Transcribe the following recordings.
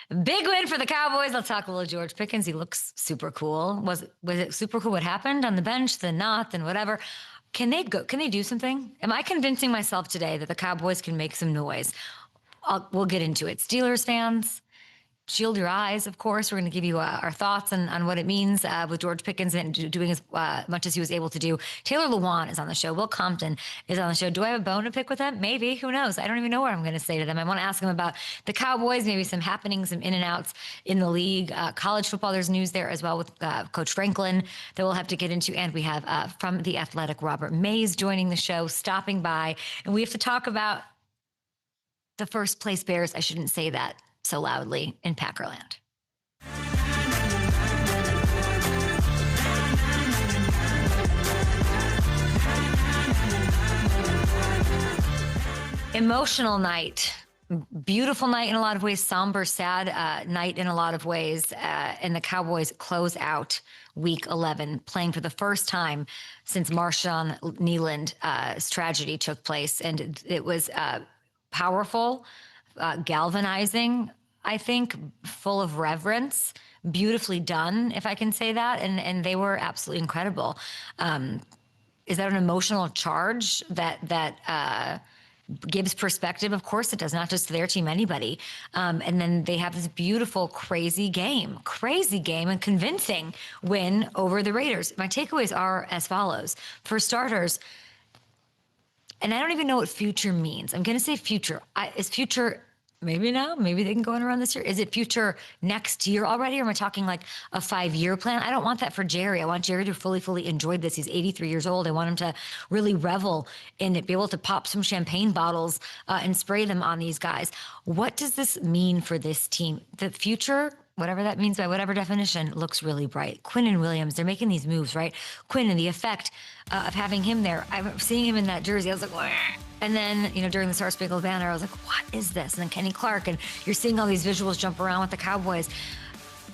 Big win for the Cowboys. I'll talk a little George Pickens. He looks super cool. Was it super cool what happened on the bench, then not, then whatever? Can they go? Can they do something? Am I convincing myself today that the Cowboys can make some noise? We'll get into it. Steelers fans, shield your eyes, of course. We're going to give you our thoughts on what it means with George Pickens and doing as much as he was able to do. Taylor Lewan is on the show. Will Compton is on the show. Do I have a bone to pick with them? Maybe. Who knows? I don't even know what I'm going to say to them. I want to ask them about the Cowboys, maybe some happenings, some in and outs in the league. College football, there's news there as well with Coach Franklin that we'll have to get into. And we have from The Athletic, Robert Mays joining the show, stopping by. And we have to talk about the first place Bears. I shouldn't say that so loudly in Packerland. Emotional night, beautiful night in a lot of ways, somber, sad night in a lot of ways. And the Cowboys close out week 11, playing for the first time since Marshawn Kneeland's tragedy took place. And it was powerful, galvanizing, I think, full of reverence, beautifully done, if I can say that. And they were absolutely incredible. Is that an emotional charge that gives perspective? Of course it does, not just to their team, anybody. And then they have this beautiful, crazy game and convincing win over the Raiders. My takeaways are as follows. For starters, and I don't even know what future means. I'm going to say future. Is future maybe now? Maybe they can go in around this year. Is it future next year already? Or am I talking like a 5-year plan? I don't want that for Jerry. I want Jerry to fully enjoy this. He's 83 years old. I want him to really revel in it, be able to pop some champagne bottles and spray them on these guys. What does this mean for this team? The future, whatever that means by whatever definition, looks really bright. Quinnen Williams, they're making these moves, right? Quinnen, the effect of having him there. I'm seeing him in that jersey. I was like, wah. And then, during the Star Spangled Banner, I was like, what is this? And then Kenny Clark, and you're seeing all these visuals jump around with the Cowboys.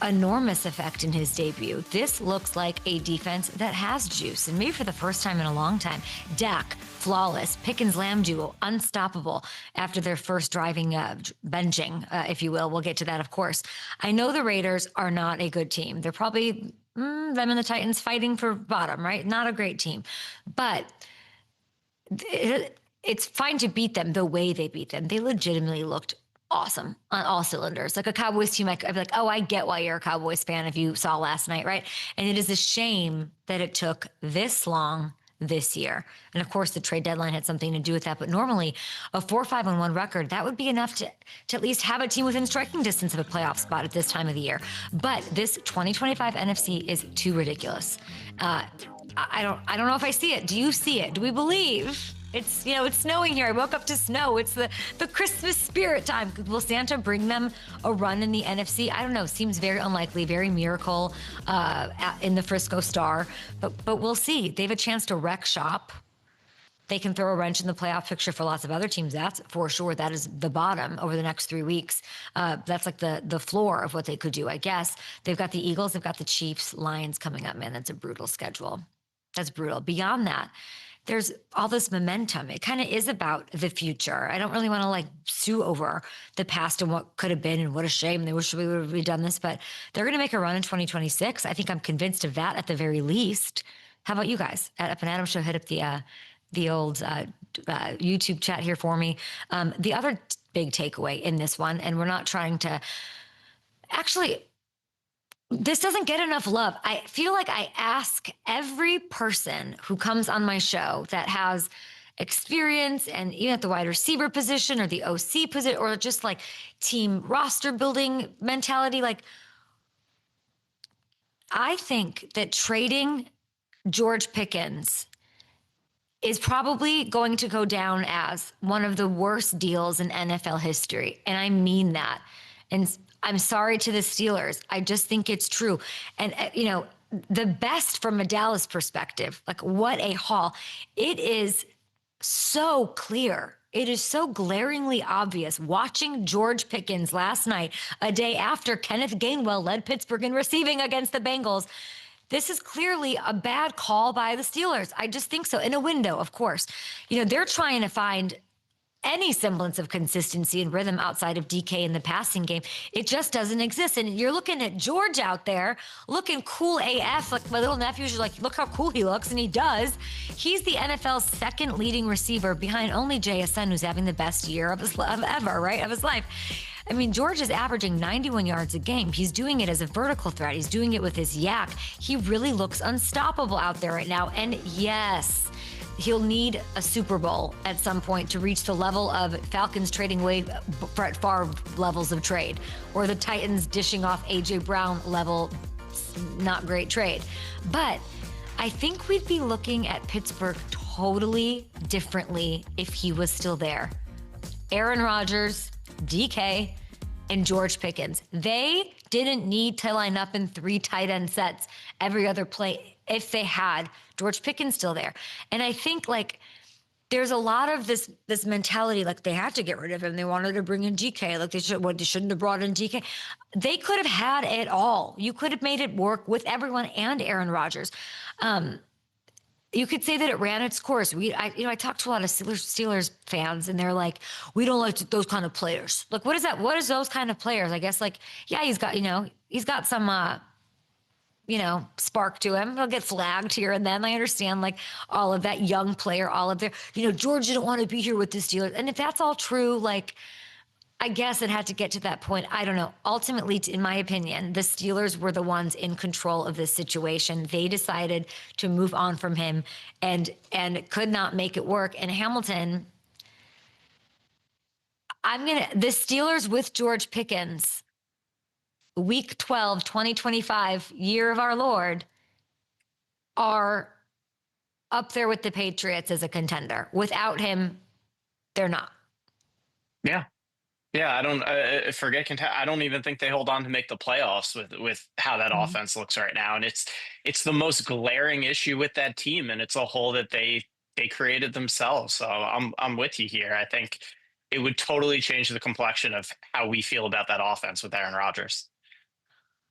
Enormous effect in his debut. This looks like a defense that has juice, and maybe for the first time in a long time. Dak, flawless. Pickens-Lamb duo, unstoppable after their first driving benching, if you will. We'll get to that, of course. I know the Raiders are not a good team. They're probably them and the Titans fighting for bottom, right? Not a great team. But it's fine to beat them the way they beat them. They legitimately looked awesome on all cylinders. Like a Cowboys team, I'd be like, oh, I get why you're a Cowboys fan if you saw last night, right? And it is a shame that it took this long this year. And of course, the trade deadline had something to do with that. But normally, a 4-5-1 record, that would be enough to at least have a team within striking distance of a playoff spot at this time of the year. But this 2025 NFC is too ridiculous. I don't know if I see it. Do you see it? Do we believe? It's, it's snowing here. I woke up to snow. It's the Christmas spirit time. Will Santa bring them a run in the NFC? I don't know. Seems very unlikely, very miracle in the Frisco Star. But we'll see. They have a chance to wreck shop. They can throw a wrench in the playoff picture for lots of other teams. That's for sure. That is the bottom over the next 3 weeks. That's like the floor of what they could do, I guess. They've got the Eagles. They've got the Chiefs, Lions coming up. Man, that's a brutal schedule. That's brutal. Beyond that, there's all this momentum. It kind of is about the future. I don't really want to sue over the past and what could have been and what a shame. They wish we would have done this, but they're going to make a run in 2026. I think I'm convinced of that at the very least. How about you guys? At Up and Adam Show, hit up the old YouTube chat here for me. The other big takeaway in this one, and we're not trying to actually, this doesn't get enough love. I feel like I ask every person who comes on my show that has experience, and even at the wide receiver position or the OC position, or just team roster building mentality. I think that trading George Pickens is probably going to go down as one of the worst deals in NFL history. And I mean that. And I'm sorry to the Steelers. I just think it's true. And, the best from a Dallas perspective, what a haul. It is so clear. It is so glaringly obvious watching George Pickens last night, a day after Kenneth Gainwell led Pittsburgh in receiving against the Bengals. This is clearly a bad call by the Steelers. I just think so. In a window, of course. They're trying to find any semblance of consistency and rhythm outside of DK in the passing game. It just doesn't exist. And you're looking at George out there looking cool AF. Like my little nephews are like, look how cool he looks. And he does. He's the NFL's second leading receiver behind only JSN, who's having the best year of his ever, right? Of his life. I mean, George is averaging 91 yards a game. He's doing it as a vertical threat. He's doing it with his yak. He really looks unstoppable out there right now. And yes, he'll need a Super Bowl at some point to reach the level of Falcons trading away Brett Favre levels of trade, or the Titans dishing off A.J. Brown level, not great trade. But I think we'd be looking at Pittsburgh totally differently if he was still there. Aaron Rodgers, DK, and George Pickens. They didn't need to line up in 3 tight end sets every other play if they had George Pickens still there. And I think like there's a lot of this mentality, like they had to get rid of him. They wanted to bring in DK. Like they shouldn't have brought in DK. They could have had it all. You could have made it work with everyone and Aaron Rodgers. You could say that it ran its course. I talked to a lot of Steelers fans, and they're like, we don't like those kind of players. Like, what is that? What is those kind of players? I guess like, yeah, he's got some, spark to him. He'll get flagged here and then. I understand like all of that young player, all of their, George didn't want to be here with the Steelers. And if that's all true, like, I guess it had to get to that point. I don't know. Ultimately, in my opinion, the Steelers were the ones in control of this situation. They decided to move on from him and could not make it work. And Hamilton, the Steelers with George Pickens, week 12, 2025, year of our Lord, are up there with the Patriots as a contender. Without him, they're not. Yeah. Yeah, I don't I don't even think they hold on to make the playoffs with how that offense looks right now, and it's the most glaring issue with that team, and it's a hole that they created themselves. So I'm with you here. I think it would totally change the complexion of how we feel about that offense with Aaron Rodgers.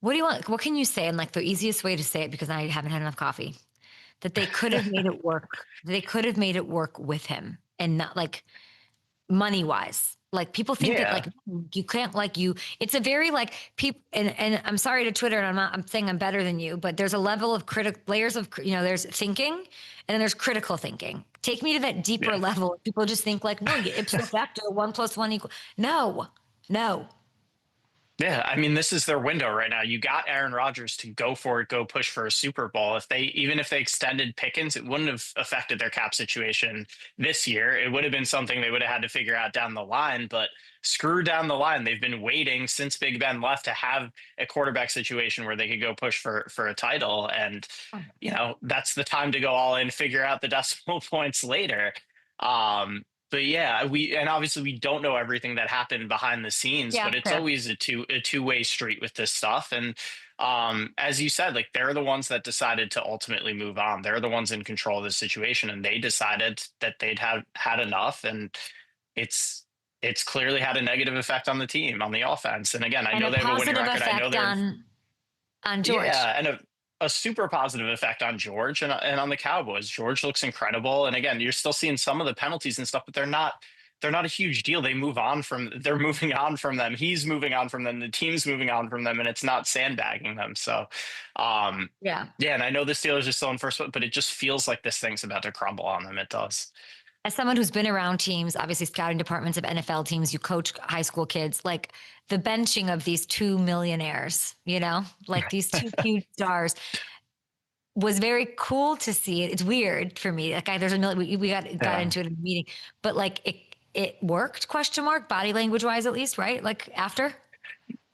What do you want? What can you say? And like the easiest way to say it, because I haven't had enough coffee, that they could have made it work. They could have made it work with him, and not like money wise. Like people think that like you can't it's a very like people, and I'm sorry to Twitter, and I'm saying I'm better than you, but there's a level of layers of, there's thinking and then there's critical thinking. Take me to that deeper level. People just think like, no, ipso facto 1 + 1 = no. Yeah, I mean, this is their window right now. You got Aaron Rodgers to go for it, go push for a Super Bowl. Even if they extended Pickens, it wouldn't have affected their cap situation this year. It would have been something they would have had to figure out down the line, but screw down the line. They've been waiting since Big Ben left to have a quarterback situation where they could go push for a title. And, that's the time to go all in, figure out the decimal points later. But yeah, obviously we don't know everything that happened behind the scenes, but it's always a two-way street with this stuff. And as you said, like they're the ones that decided to ultimately move on. They're the ones in control of the situation, and they decided that they'd had enough. And it's clearly had a negative effect on the team, on the offense. And again, I know they have a winning record. I know they're on George. Yeah, and a super positive effect on George and on the Cowboys. George looks incredible. And again, you're still seeing some of the penalties and stuff, but they're not a huge deal. They're moving on from them. He's moving on from them. The team's moving on from them, and it's not sandbagging them. So, yeah. And I know the Steelers are still in first, but it just feels like this thing's about to crumble on them. It does. As someone who's been around teams, obviously scouting departments of NFL teams, you coach high school kids, like the benching of these 2 millionaires, like these 2 huge stars, was very cool to see it. It's weird for me. Like there's we got into it in the meeting, but like it worked, ? Body language wise, at least, right? Like after.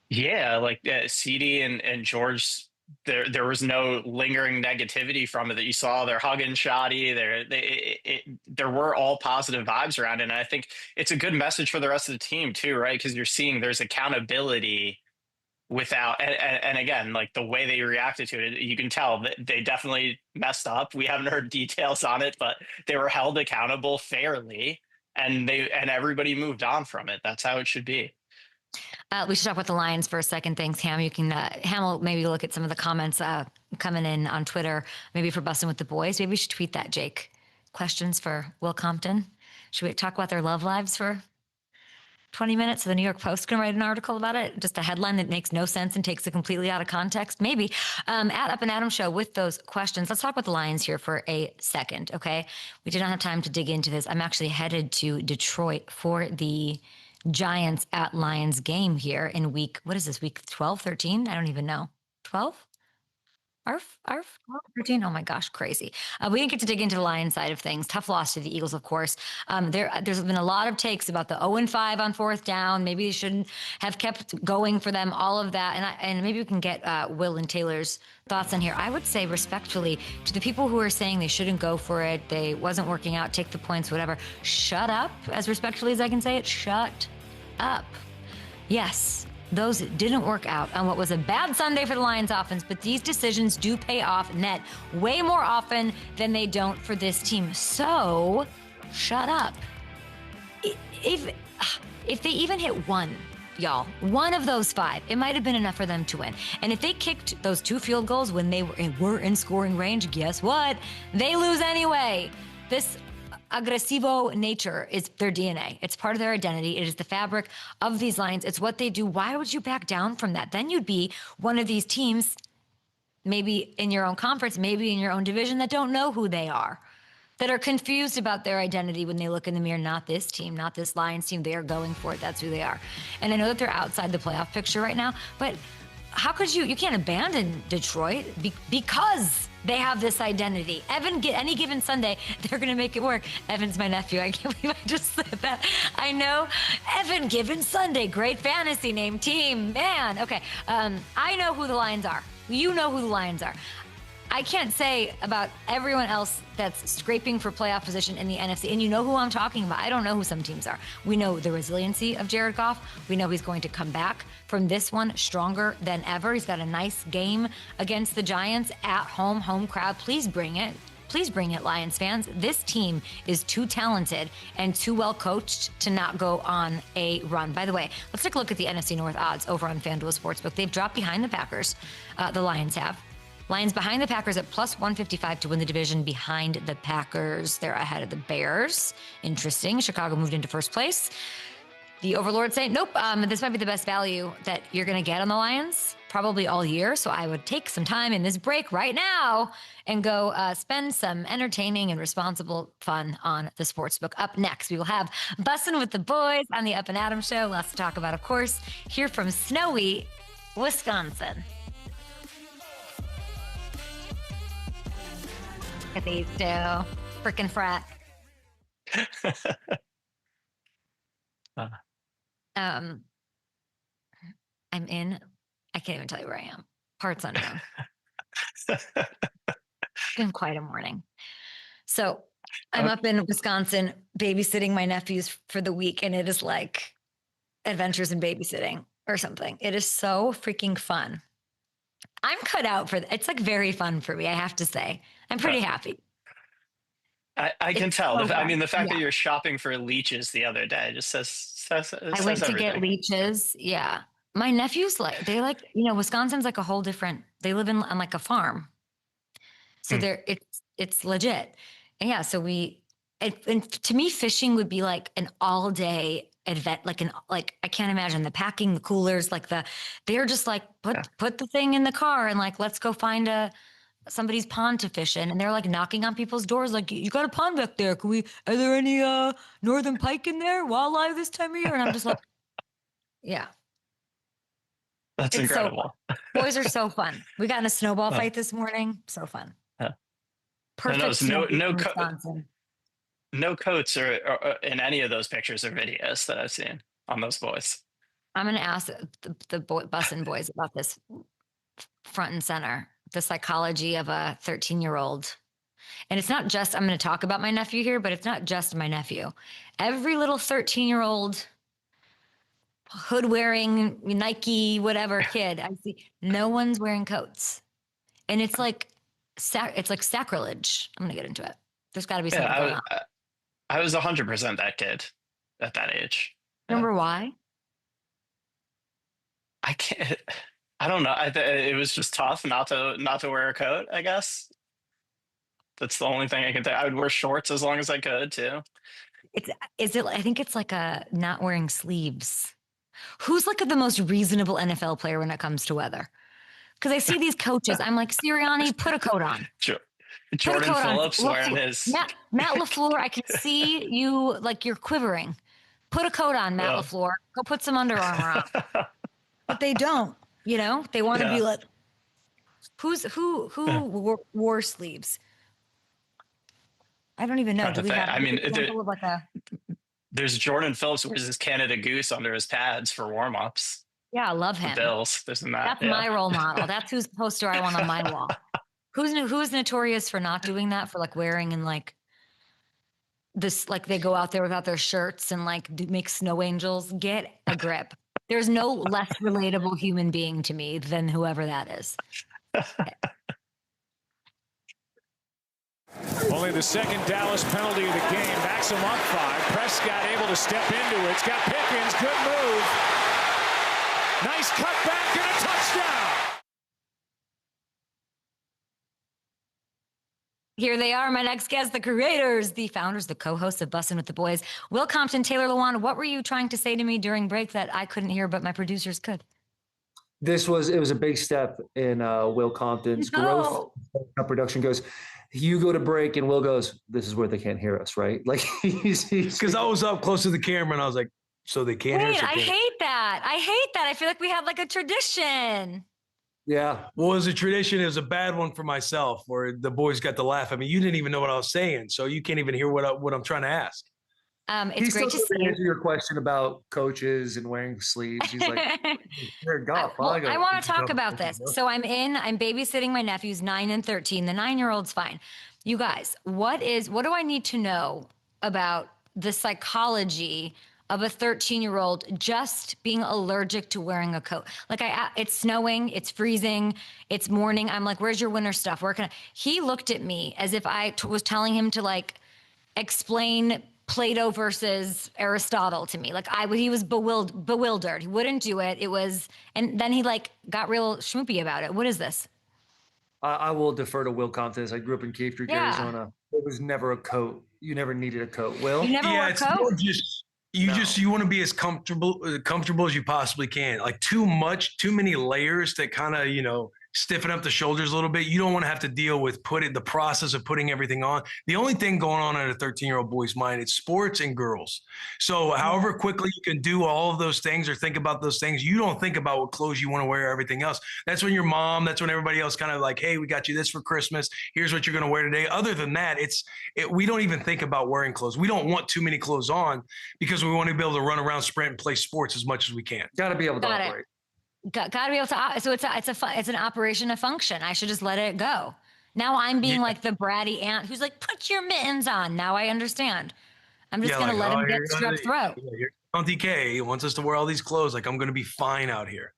Yeah, like CD and George, there was no lingering negativity from it that you saw. They're hugging Shoddy. There were all positive vibes around it. And I think it's a good message for the rest of the team too, right? Because you're seeing there's accountability without, and again, like the way they reacted to it, you can tell that they definitely messed up. We haven't heard details on it, but they were held accountable fairly, and everybody moved on from it. That's how it should be. We should talk about the Lions for a second. Thanks, Ham. You can, Ham, maybe look at some of the comments coming in on Twitter, maybe for Bussin with the Boys. Maybe we should tweet that, Jake. Questions for Will Compton. Should we talk about their love lives for 20 minutes? So the New York Post can write an article about it. Just a headline that makes no sense and takes it completely out of context. Maybe. At Up and Adam Show with those questions. Let's talk about the Lions here for a second. Okay. We did not have time to dig into this. I'm actually headed to Detroit for the Giants at Lions game here in what is this, week 12, 13? I don't even know. 12? Arf, 13. Oh my gosh, crazy. We didn't get to dig into the Lions side of things. Tough loss to the Eagles, of course. There's been a lot of takes about the 0-5 on fourth down. Maybe they shouldn't have kept going for them, all of that. And maybe we can get Will and Taylor's thoughts on here. I would say respectfully to the people who are saying they shouldn't go for it, they wasn't working out, take the points, whatever. Shut up, as respectfully as I can say it. Shut up. Yes, those didn't work out on what was a bad Sunday for the Lions offense, but these decisions do pay off net way more often than they don't for this team. So shut up. If they even hit one, y'all, one of those 5, it might have been enough for them to win. And if they kicked those 2 field goals when they were in scoring range, guess what? They lose anyway. This aggressivo nature is their DNA. It's part of their identity. It is the fabric of these Lions. It's what they do. Why would you back down from that? Then you'd be one of these teams, maybe in your own conference, maybe in your own division, that don't know who they are, that are confused about their identity when they look in the mirror. Not this team, not this Lions team. They are going for it. That's who they are. And I know that they're outside the playoff picture right now, but how could you can't abandon Detroit because they have this identity. Any given Sunday, they're going to make it work. Evan's my nephew. I can't believe I just said that. I know. Evan Given Sunday. Great fantasy name team. Man. Okay. I know who the Lions are. You know who the Lions are. I can't say about everyone else that's scraping for playoff position in the NFC. And you know who I'm talking about. I don't know who some teams are. We know the resiliency of Jared Goff. We know he's going to come back from this one stronger than ever. He's got a nice game against the Giants at home crowd. Please bring it. Please bring it, Lions fans. This team is too talented and too well coached to not go on a run. By the way, let's take a look at the NFC North odds over on FanDuel Sportsbook. They've dropped behind the Packers. The Lions have. Lions behind the Packers at plus 155 to win the division behind the Packers. They're ahead of the Bears. Interesting. Chicago moved into first place. The overlords say, nope, this might be the best value that you're going to get on the Lions probably all year. So I would take some time in this break right now and go spend some entertaining and responsible fun on the sportsbook. Up next, we will have Bussin with the boys on the Up and Adam Show. Lots to talk about, of course, here from snowy Wisconsin. Look at these two. Freaking frat. I'm in, I can't even tell you where I am. Parts unknown. It's been quite a morning. So I'm up in Wisconsin babysitting my nephews for the week, and it is like adventures in babysitting or something. It is so freaking fun. I'm cut out for it's like very fun for me, I have to say. I'm pretty happy. I can tell. So I mean, the fact yeah. that you're shopping for leeches the other day just says I went to everything. get leeches. Yeah. My nephews Wisconsin's like a whole different, they live on like a farm. So it's legit. And yeah. So and to me, fishing would be like an all day event, I can't imagine the packing, the coolers, they're just like, put the thing in the car and like, let's go find somebody's pond to fish in. And they're like knocking on people's doors. Like, you got a pond back there. Are there any northern pike in there? Wildlife this time of year? And I'm just like, yeah. That's It's incredible. So boys are so fun. We got in a snowball fight this morning. So fun. Perfect. No coats or in any of those pictures or videos that I've seen on those boys. I'm going to ask the Bussin boys about this front and center, the psychology of a 13-year-old. And it's not just, I'm going to talk about my nephew here, but it's not just my nephew. Every little 13-year-old hood wearing Nike, whatever kid I see, no one's wearing coats. And it's like sacrilege. I'm going to get into it. There's got to be something going on. I was 100% that kid at that age. Remember why? I can't. I don't know. It was just tough not to wear a coat, I guess. That's the only thing I can think. I would wear shorts as long as I could too. I think it's like a not wearing sleeves. Who's like the most reasonable NFL player when it comes to weather? Because I see these coaches, I'm like, Sirianni, put a coat on. Put a Jordan coat on. Phillips wearing his Matt LaFleur, I can see you like you're quivering. Put a coat on, Matt LaFleur. Go put some Under Armour on. But they don't, They want to be like, who wore sleeves? I don't even know. Do we have an example of like a? There's Jordan Phillips wears his Canada Goose under his pads for warm-ups. Yeah, I love him. The Bills, this and that. That's my role model. That's whose poster I want on my wall. Who's notorious for not doing that, for like wearing and like this, like they go out there without their shirts and like make snow angels? Get a grip. There's no less relatable human being to me than whoever that is. Only the second Dallas penalty of the game. Backs him up 5. Prescott able to step into it. It's got Pickens. Good move. Nice cut back and a touchdown. Here they are, my next guests, the creators, the founders, the co-hosts of Bussin with the Boys. Will Compton, Taylor Lewan, what were you trying to say to me during break that I couldn't hear, but my producers could? It was a big step in Will Compton's growth. Production goes, you go to break and Will goes, this is where they can't hear us, right? Like because I was up close to the camera and I was like, so they can't hear us. I hate that. I feel like we have like a tradition. Yeah. Well, it was a tradition. It was a bad one for myself where the boys got to laugh. I mean, you didn't even know what I was saying, so you can't even hear what I'm trying to ask. It's great to see. Answer your question about coaches and wearing sleeves. He's like, I want to talk about this. So I'm babysitting my nephews, 9 and 13. The 9-year-old's fine. You guys, what do I need to know about the psychology of a 13-year-old just being allergic to wearing a coat? Like it's snowing, it's freezing, it's morning. I'm like, where's your winter stuff? He looked at me as if I was telling him to like explain Plato versus Aristotle to me. Like he was bewildered. He wouldn't do it. And then he like got real schmoopy about it. What is this? I will defer to Will Compton. I grew up in Cave Creek, Arizona. It was never a coat. You never needed a coat. Will? You never wore a coat? More just you want to be as comfortable as you possibly can. Like too many layers that kind of, stiffen up the shoulders a little bit. You don't want to have to deal with the process of putting everything on. The only thing going on in a 13-year-old boy's mind, it's sports and girls. So however quickly you can do all of those things or think about those things, you don't think about what clothes you want to wear or everything else. That's when that's when everybody else kind of like, hey, we got you this for Christmas. Here's what you're going to wear today. Other than that, we don't even think about wearing clothes. We don't want too many clothes on because we want to be able to run around, sprint, and play sports as much as we can. Got to be able to operate. Got to be able to. So it's an operation of function. I should just let it go. Now I'm being like the bratty aunt who's like, put your mittens on. Now I understand. I'm just going to let him get strep throat. Auntie K wants us to wear all these clothes. Like I'm going to be fine out here.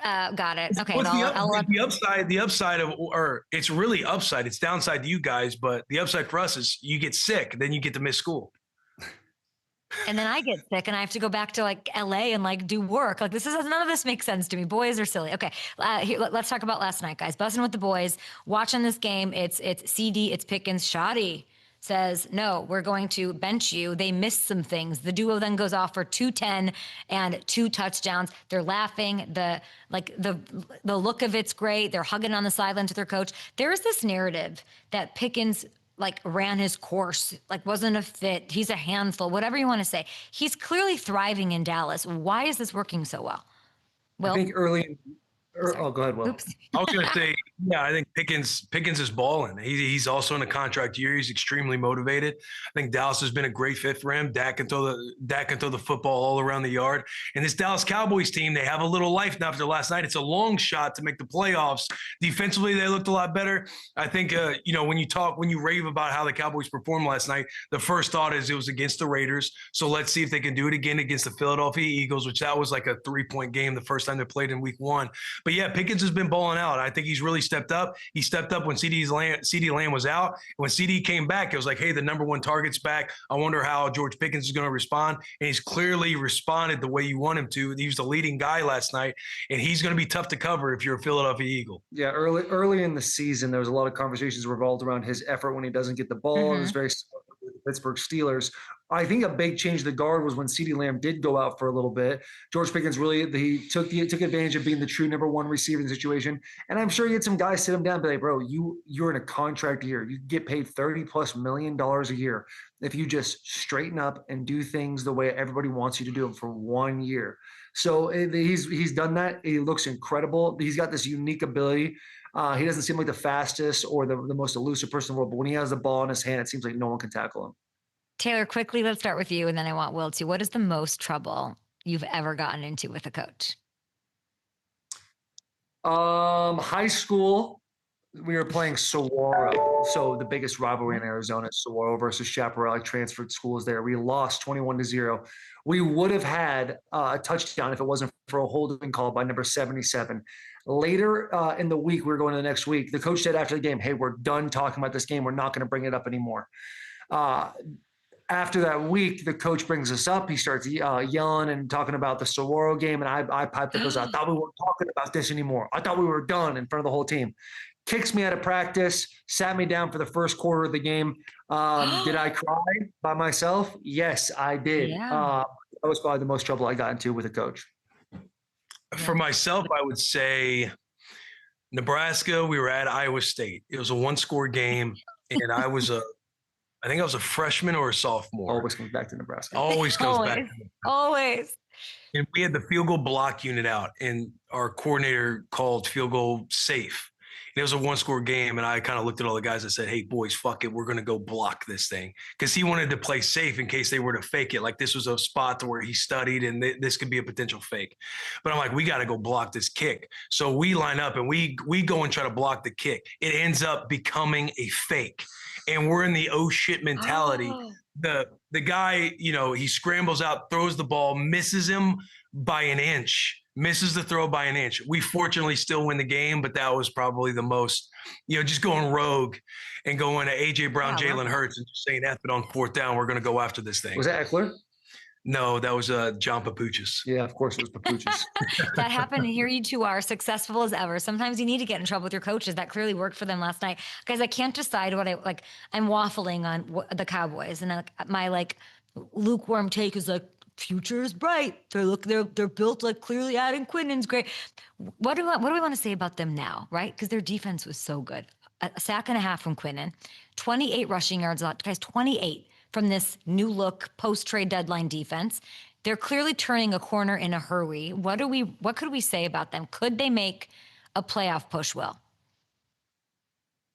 Got it. Okay. The upside it's really upside. It's downside to you guys, but the upside for us is you get sick, then you get to miss school. And then I get sick and I have to go back to like LA and like do work. Like none of this makes sense to me. Boys are silly. Okay. Let's talk about last night, guys. Bussin' with the boys, watching this game. It's CD, it's Pickens. Shoddy says, no, we're going to bench you. They missed some things. The duo then goes off for 210 and 2 touchdowns. They're laughing. The look of it's great. They're hugging on the sideline to their coach. There is this narrative that Pickens like ran his course, like wasn't a fit. He's a handful, whatever you want to say. He's clearly thriving in Dallas. Why is this working so well? Well, I think go ahead, Will. Oops. I was going to say, I think Pickens is balling. He's also in a contract year. He's extremely motivated. I think Dallas has been a great fit for him. Dak can throw the football all around the yard. And this Dallas Cowboys team, they have a little life now after last night. It's a long shot to make the playoffs. Defensively, they looked a lot better. I think, when you rave about how the Cowboys performed last night, the first thought is it was against the Raiders. So let's see if they can do it again against the Philadelphia Eagles, which that was like a 3-point game the first time they played in week 1. But yeah, Pickens has been balling out. I think he's really stepped up. He stepped up when CeeDee Lamb was out. When CD came back, it was like, hey, the number 1 target's back. I wonder how George Pickens is going to respond. And he's clearly responded the way you want him to. He was the leading guy last night, and he's going to be tough to cover if you're a Philadelphia Eagle. Yeah, early in the season, there was a lot of conversations revolved around his effort when he doesn't get the ball. It was very Pittsburgh Steelers. I think a big change of the guard was when CeeDee Lamb did go out for a little bit. George Pickens he took advantage of being the true number one receiver in the situation. And I'm sure you had some guys sit him down and be like, bro, you're in a contract year. You get paid $30+ million a year if you just straighten up and do things the way everybody wants you to do them for 1 year. So he's done that. He looks incredible. He's got this unique ability. He doesn't seem like the fastest or the most elusive person in the world, but when he has the ball in his hand, it seems like no one can tackle him. Taylor, quickly, let's start with you, and then I want Will too. What is the most trouble you've ever gotten into with a coach? High school, we were playing Saguaro. So the biggest rivalry in Arizona is Saguaro versus Chaparral. I transferred schools there. We lost 21-0. We would have had a touchdown if it wasn't for a holding call by number 77. Later in the week, we were going to the next week. The coach said after the game, hey, we're done talking about this game. We're not going to bring it up anymore. After that week, the coach brings us up. He starts yelling and talking about the Saguaro game. And I piped up, goes, I thought we weren't talking about this anymore. I thought we were done in front of the whole team. Kicks me out of practice, sat me down for the first quarter of the game. Did I cry by myself? Yes, I did. Yeah. That was probably the most trouble I got into with a coach. For myself, I would say Nebraska, we were at Iowa State. It was a one-score game, and I think I was a freshman or a sophomore. Always comes back to Nebraska. Always comes back. Always. And we had the field goal block unit out, and our coordinator called field goal safe. And it was a one-score game, and I kind of looked at all the guys and said, hey, boys, fuck it. We're going to go block this thing. Because he wanted to play safe in case they were to fake it. Like this was a spot where he studied, and this could be a potential fake. But I'm like, we got to go block this kick. So we line up, and we go and try to block the kick. It ends up becoming a fake. And we're in the oh shit mentality. Oh. The guy, he scrambles out, throws the ball, misses him by an inch, misses the throw by an inch. We fortunately still win the game, but that was probably the most, just going rogue and going to A.J. Brown, Jalen Hurts, and just saying, F it on fourth down. We're going to go after this thing. Was that Eckler? No, that was John Papuchis. Yeah, of course it was Papuchis. That happened, and here you two are successful as ever. Sometimes you need to get in trouble with your coaches. That clearly worked for them last night. Guys, I can't decide what I'm waffling on the Cowboys, and my lukewarm take is future is bright. They're built clearly adding Quinnen's great. What do we want to say about them now, right? Because their defense was so good. A sack and a half from Quinnen, 28 rushing yards, guys, 28 from this new look post-trade deadline defense. They're clearly turning a corner in a hurry. What could we say about them? Could they make a playoff push, Will?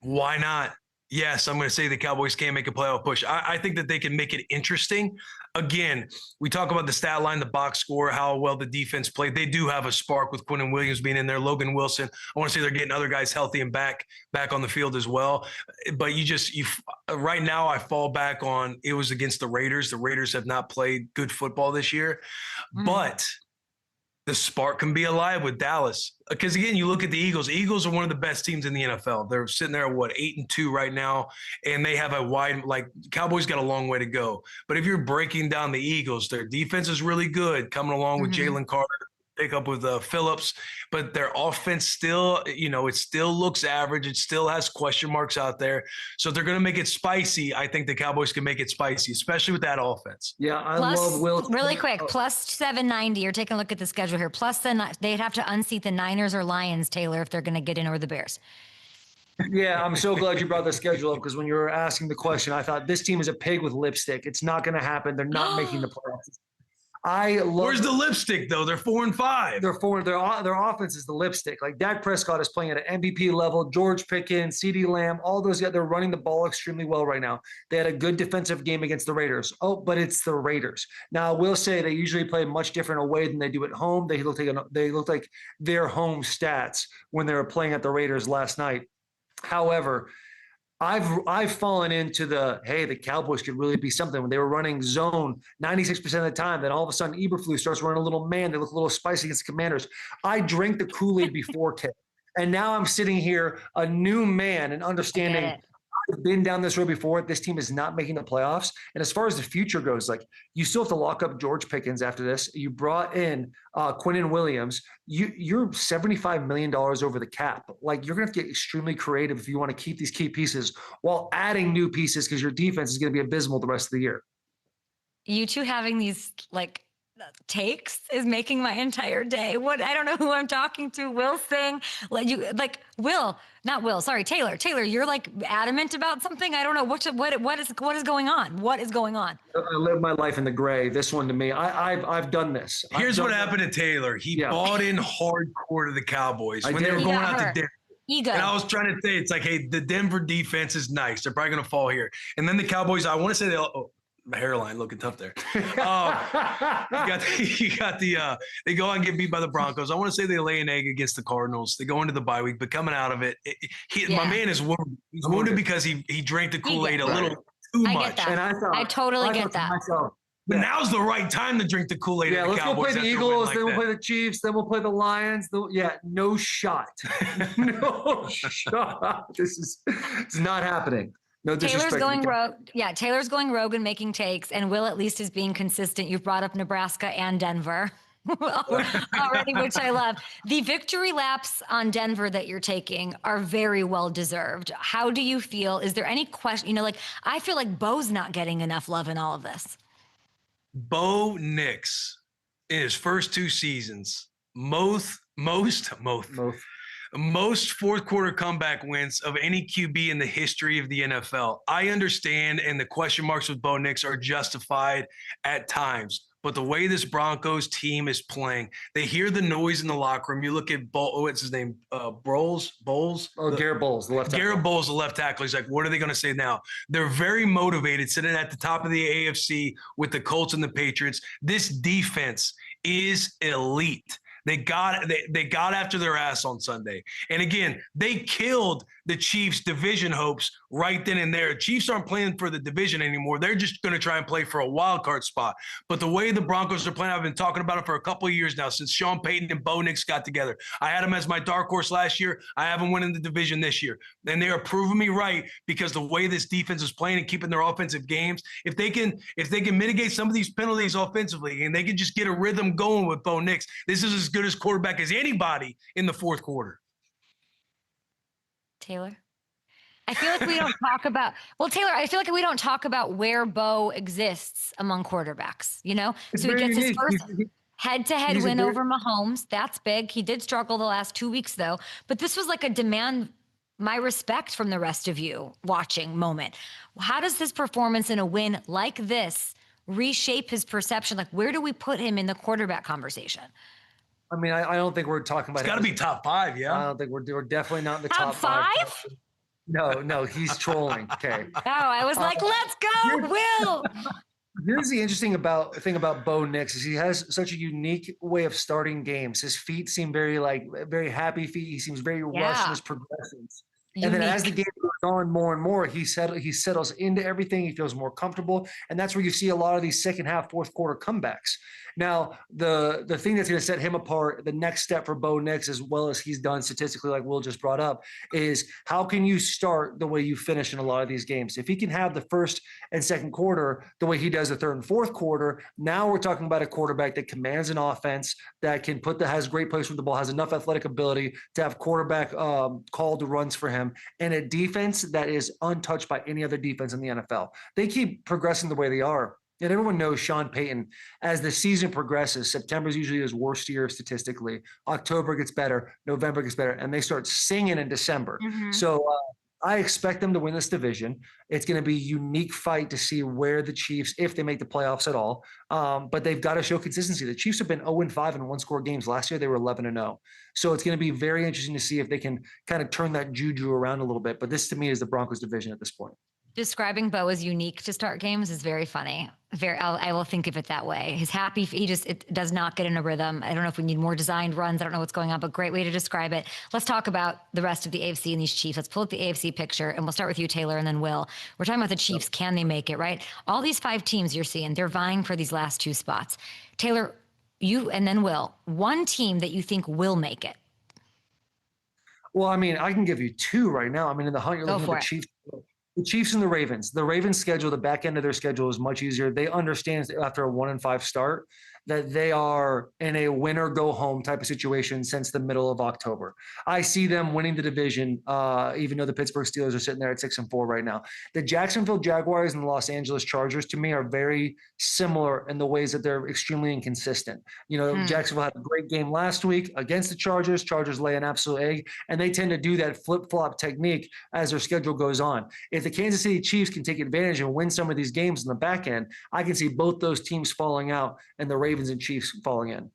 Why not? Yes, I'm going to say the Cowboys can make a playoff push. I think that they can make it interesting. Again, we talk about the stat line, the box score, how well the defense played. They do have a spark with Quinnen Williams being in there, Logan Wilson. I want to say they're getting other guys healthy and back on the field as well. But right now I fall back on it was against the Raiders. The Raiders have not played good football this year. But the spark can be alive with Dallas. Because again, you look at the Eagles. The Eagles are one of the best teams in the NFL. They're sitting there at 8-2 right now, and they have Cowboys got a long way to go. But if you're breaking down the Eagles, their defense is really good, coming along with Jalen Carter, pick up with Phillips, but their offense still, it still looks average. It still has question marks out there. So if they're going to make it spicy, I think the Cowboys can make it spicy, especially with that offense. Yeah, I love Will. Really quick, plus 790. You're taking a look at the schedule here. Plus they'd have to unseat the Niners or Lions, Taylor, if they're going to get in, or the Bears. Yeah, I'm so glad you brought the schedule up, because when you were asking the question, I thought this team is a pig with lipstick. It's not going to happen. They're not making the playoffs. Where's the lipstick though? They're 4-5. Their offense is the lipstick. Dak Prescott is playing at an MVP level. George Pickens, CeeDee Lamb, all those guys, they're running the ball extremely well right now. They had a good defensive game against the Raiders. Oh, but it's the Raiders. Now I will say they usually play much different away than they do at home. They look like their home stats when they were playing at the Raiders last night. However, I've fallen into the Cowboys could really be something when they were running zone 96% of the time. Then all of a sudden Eberflus starts running a little man. They look a little spicy against the Commanders. I drank the Kool-Aid before Kid, and now I'm sitting here a new man and understanding I've been down this road before. This team is not making the playoffs. And as far as the future goes, like you still have to lock up George Pickens after this. You brought in Quinnen Williams. You're $75 million over the cap. Like you're going to have to get extremely creative if you want to keep these key pieces while adding new pieces because your defense is going to be abysmal the rest of the year. You two having these like takes is making my entire day. I don't know who I'm talking to. Will saying Taylor. Taylor, you're like adamant about something. I don't know what is going on. What is going on? I live my life in the gray. This one to me, I've done this. Here's what happened to Taylor. He bought in hardcore to the Cowboys when they were going out to Denver. Ego. And I was trying to say, it's like, hey, the Denver defense is nice. They're probably going to fall here. And then the Cowboys, I want to say my hairline looking tough there. They go out and get beat by the Broncos. I want to say they lay an egg against the Cardinals. They go into the bye week, but coming out of it, my man is wounded. He's wounded because he drank the Kool-Aid a little too much. Get that. And I totally get that. But now's the right time to drink the Kool-Aid. Yeah, let's go play the Eagles, then we'll play the Chiefs, then we'll play the Lions. No shot. No shot. It's not happening. No disrespect. Taylor's going rogue. Yeah, Taylor's going rogue and making takes, and Will at least is being consistent. You've brought up Nebraska and Denver already, which I love. The victory laps on Denver that you're taking are very well deserved. How do you feel? Is there any question? I feel like Bo's not getting enough love in all of this. Bo Nix in his first 2 seasons, most fourth quarter comeback wins of any QB in the history of the NFL. I understand, and the question marks with Bo Nix are justified at times. But the way this Broncos team is playing, they hear the noise in the locker room. You look at what's his name? Bowles? Garrett Bowles, the left tackle. Garrett Bowles, the left tackle. He's like, what are they going to say now? They're very motivated, sitting at the top of the AFC with the Colts and the Patriots. This defense is elite. They got after their ass on Sunday. And again, they killed the Chiefs' division hopes right then and there. Chiefs aren't playing for the division anymore. They're just going to try and play for a wild card spot. But the way the Broncos are playing, I've been talking about it for a couple of years now, since Sean Payton and Bo Nix got together. I had them as my dark horse last year. I haven't won in the division this year. And they are proving me right because the way this defense is playing and keeping their offensive games, if they can mitigate some of these penalties offensively and they can just get a rhythm going with Bo Nix, this is as good as quarterback as anybody in the fourth quarter. Taylor? I feel like we don't talk about Taylor, I feel like we don't talk about where Bo exists among quarterbacks, It's so he gets unique. his first head-to-head win over Mahomes. That's big. He did struggle the last 2 weeks though, but this was like a demand my respect from the rest of you watching moment. How does this performance in a win like this reshape his perception? Like, where do we put him in the quarterback conversation? I mean, I don't think we're talking about. It's got to be top 5, yeah. I don't think we're definitely not in the top five. five? No, he's trolling. Okay. Oh, I was like, let's go, Will. Here's the interesting thing about Bo Nix is he has such a unique way of starting games. His feet seem very happy feet. He seems very rushed in his progressions. And then as the game goes on more and more, he settles into everything. He feels more comfortable. And that's where you see a lot of these second half, fourth quarter comebacks. Now, the thing that's going to set him apart, the next step for Bo Nix, as well as he's done statistically, like Will just brought up, is how can you start the way you finish in a lot of these games? If he can have the first and second quarter the way he does the third and fourth quarter, now we're talking about a quarterback that commands an offense, that has great place with the ball, has enough athletic ability to have quarterback called runs for him, and a defense that is untouched by any other defense in the NFL. They keep progressing the way they are. And everyone knows Sean Payton, as the season progresses, September is usually his worst year statistically. October gets better, November gets better, and they start singing in December. Mm-hmm. So I expect them to win this division. It's going to be a unique fight to see where the Chiefs, if they make the playoffs at all, but they've got to show consistency. The Chiefs have been 0-5 in one-score games. Last year, they were 11-0. So it's going to be very interesting to see if they can kind of turn that juju around a little bit. But this, to me, is the Broncos division at this point. Describing Bo as unique to start games is very funny. I will think of it that way. He's happy. It does not get in a rhythm. I don't know if we need more designed runs. I don't know what's going on, but great way to describe it. Let's talk about the rest of the AFC and these Chiefs. Let's pull up the AFC picture, and we'll start with you, Taylor, and then Will. We're talking about the Chiefs. Can they make it, right? All these 5 teams you're seeing, they're vying for these last 2 spots. Taylor, you and then Will, one team that you think will make it. Well, I mean, I can give you 2 right now. I mean, in the hunt, you're looking at the Chiefs. The Chiefs and the Ravens. The Ravens schedule, the back end of their schedule is much easier. They understand after a 1-5 start that they are in a win or go home type of situation since the middle of October. I see them winning the division, even though the Pittsburgh Steelers are sitting there at 6-4 right now. The Jacksonville Jaguars and the Los Angeles Chargers, to me, are very similar in the ways that they're extremely inconsistent. Jacksonville had a great game last week against the Chargers. Chargers lay an absolute egg, and they tend to do that flip-flop technique as their schedule goes on. If the Kansas City Chiefs can take advantage and win some of these games in the back end, I can see both those teams falling out and the Ravens and Chiefs falling in.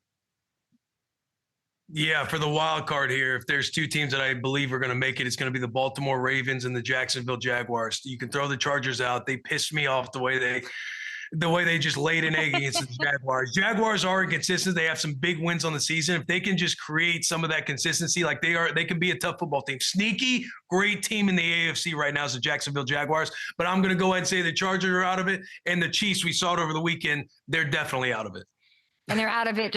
Yeah, for the wild card here, if there's two teams that I believe are going to make it, it's going to be the Baltimore Ravens and the Jacksonville Jaguars. You can throw the Chargers out. They pissed me off the way they just laid an egg against the Jaguars. Jaguars are inconsistent. They have some big wins on the season. If they can just create some of that consistency, like they can be a tough football team. Sneaky, great team in the AFC right now is the Jacksonville Jaguars. But I'm going to go ahead and say the Chargers are out of it, and the Chiefs, we saw it over the weekend, they're definitely out of it. And they're out of it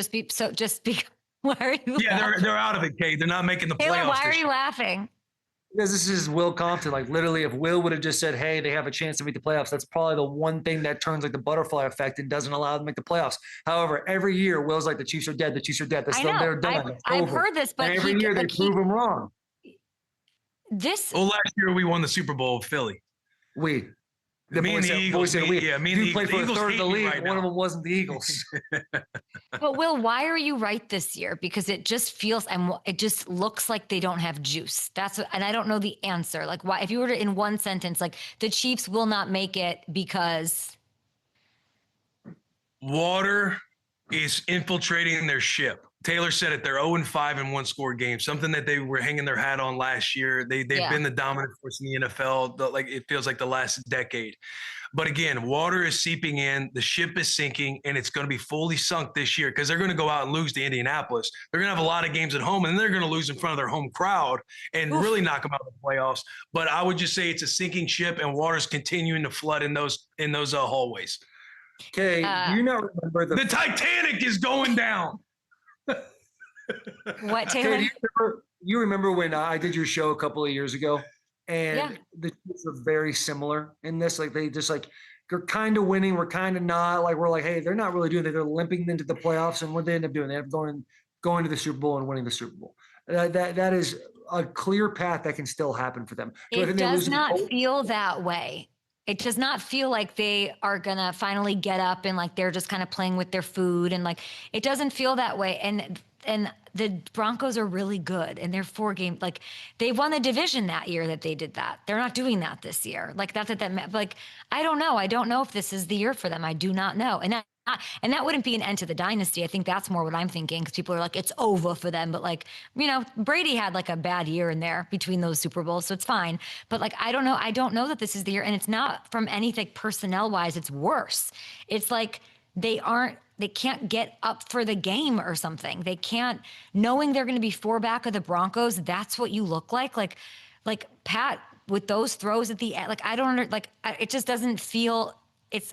why are you laughing? They're out of it, Kate. They're not making the playoffs. Taylor, why are you laughing? Because this is Will Compton. Like, literally, if Will would have just said, hey, they have a chance to make the playoffs, that's probably the one thing that turns like the butterfly effect and doesn't allow them to make the playoffs. However, every year, Will's like, the Chiefs are dead. The Chiefs are dead. They're done. I've heard this, but and every year they prove them wrong. Last year we won the Super Bowl with Philly. Me and the Eagles. You played for a third of the league. One of them wasn't the Eagles. But Will, why are you right this year? Because it just looks like they don't have juice. And I don't know the answer. Like, why? If you were to, in one sentence, like, the Chiefs will not make it because water is infiltrating their ship. Taylor said it. They're 0-5 in one-score games, something that they were hanging their hat on last year. They've been the dominant force in the NFL. It feels like the last decade. But again, water is seeping in. The ship is sinking, and it's going to be fully sunk this year because they're going to go out and lose to Indianapolis. They're going to have a lot of games at home, and then they're going to lose in front of their home crowd and really knock them out of the playoffs. But I would just say it's a sinking ship, and water's continuing to flood in those hallways. Okay, do you not remember the Titanic is going down? What, Taylor? You remember when I did your show a couple of years ago, and the Chiefs are very similar in this. Like, they just they're kind of winning, we're kind of not. Like, we're like, hey, they're not really doing it. They're limping into the playoffs, and what they end up doing, they end up going to the Super Bowl and winning the Super Bowl. That is a clear path that can still happen for them. It does not feel that way. It does not feel like they are going to finally get up and like they're just kind of playing with their food, and like it doesn't feel that way. And the Broncos are really good, and they're 4 games. Like, they won the division that year that they did that. They're not doing that this year. Like, I don't know. I don't know if this is the year for them. I do not know. And that wouldn't be an end to the dynasty. I think that's more what I'm thinking, because people are like, it's over for them. But like, Brady had like a bad year in there between those Super Bowls, so it's fine. But like, I don't know. I don't know that this is the year, and it's not from anything personnel wise. It's worse. It's like they can't get up for the game or something. They can't, knowing they're going to be 4 back of the Broncos. That's what you look like. Like Pat with those throws at the end. Like, I don't it just doesn't feel.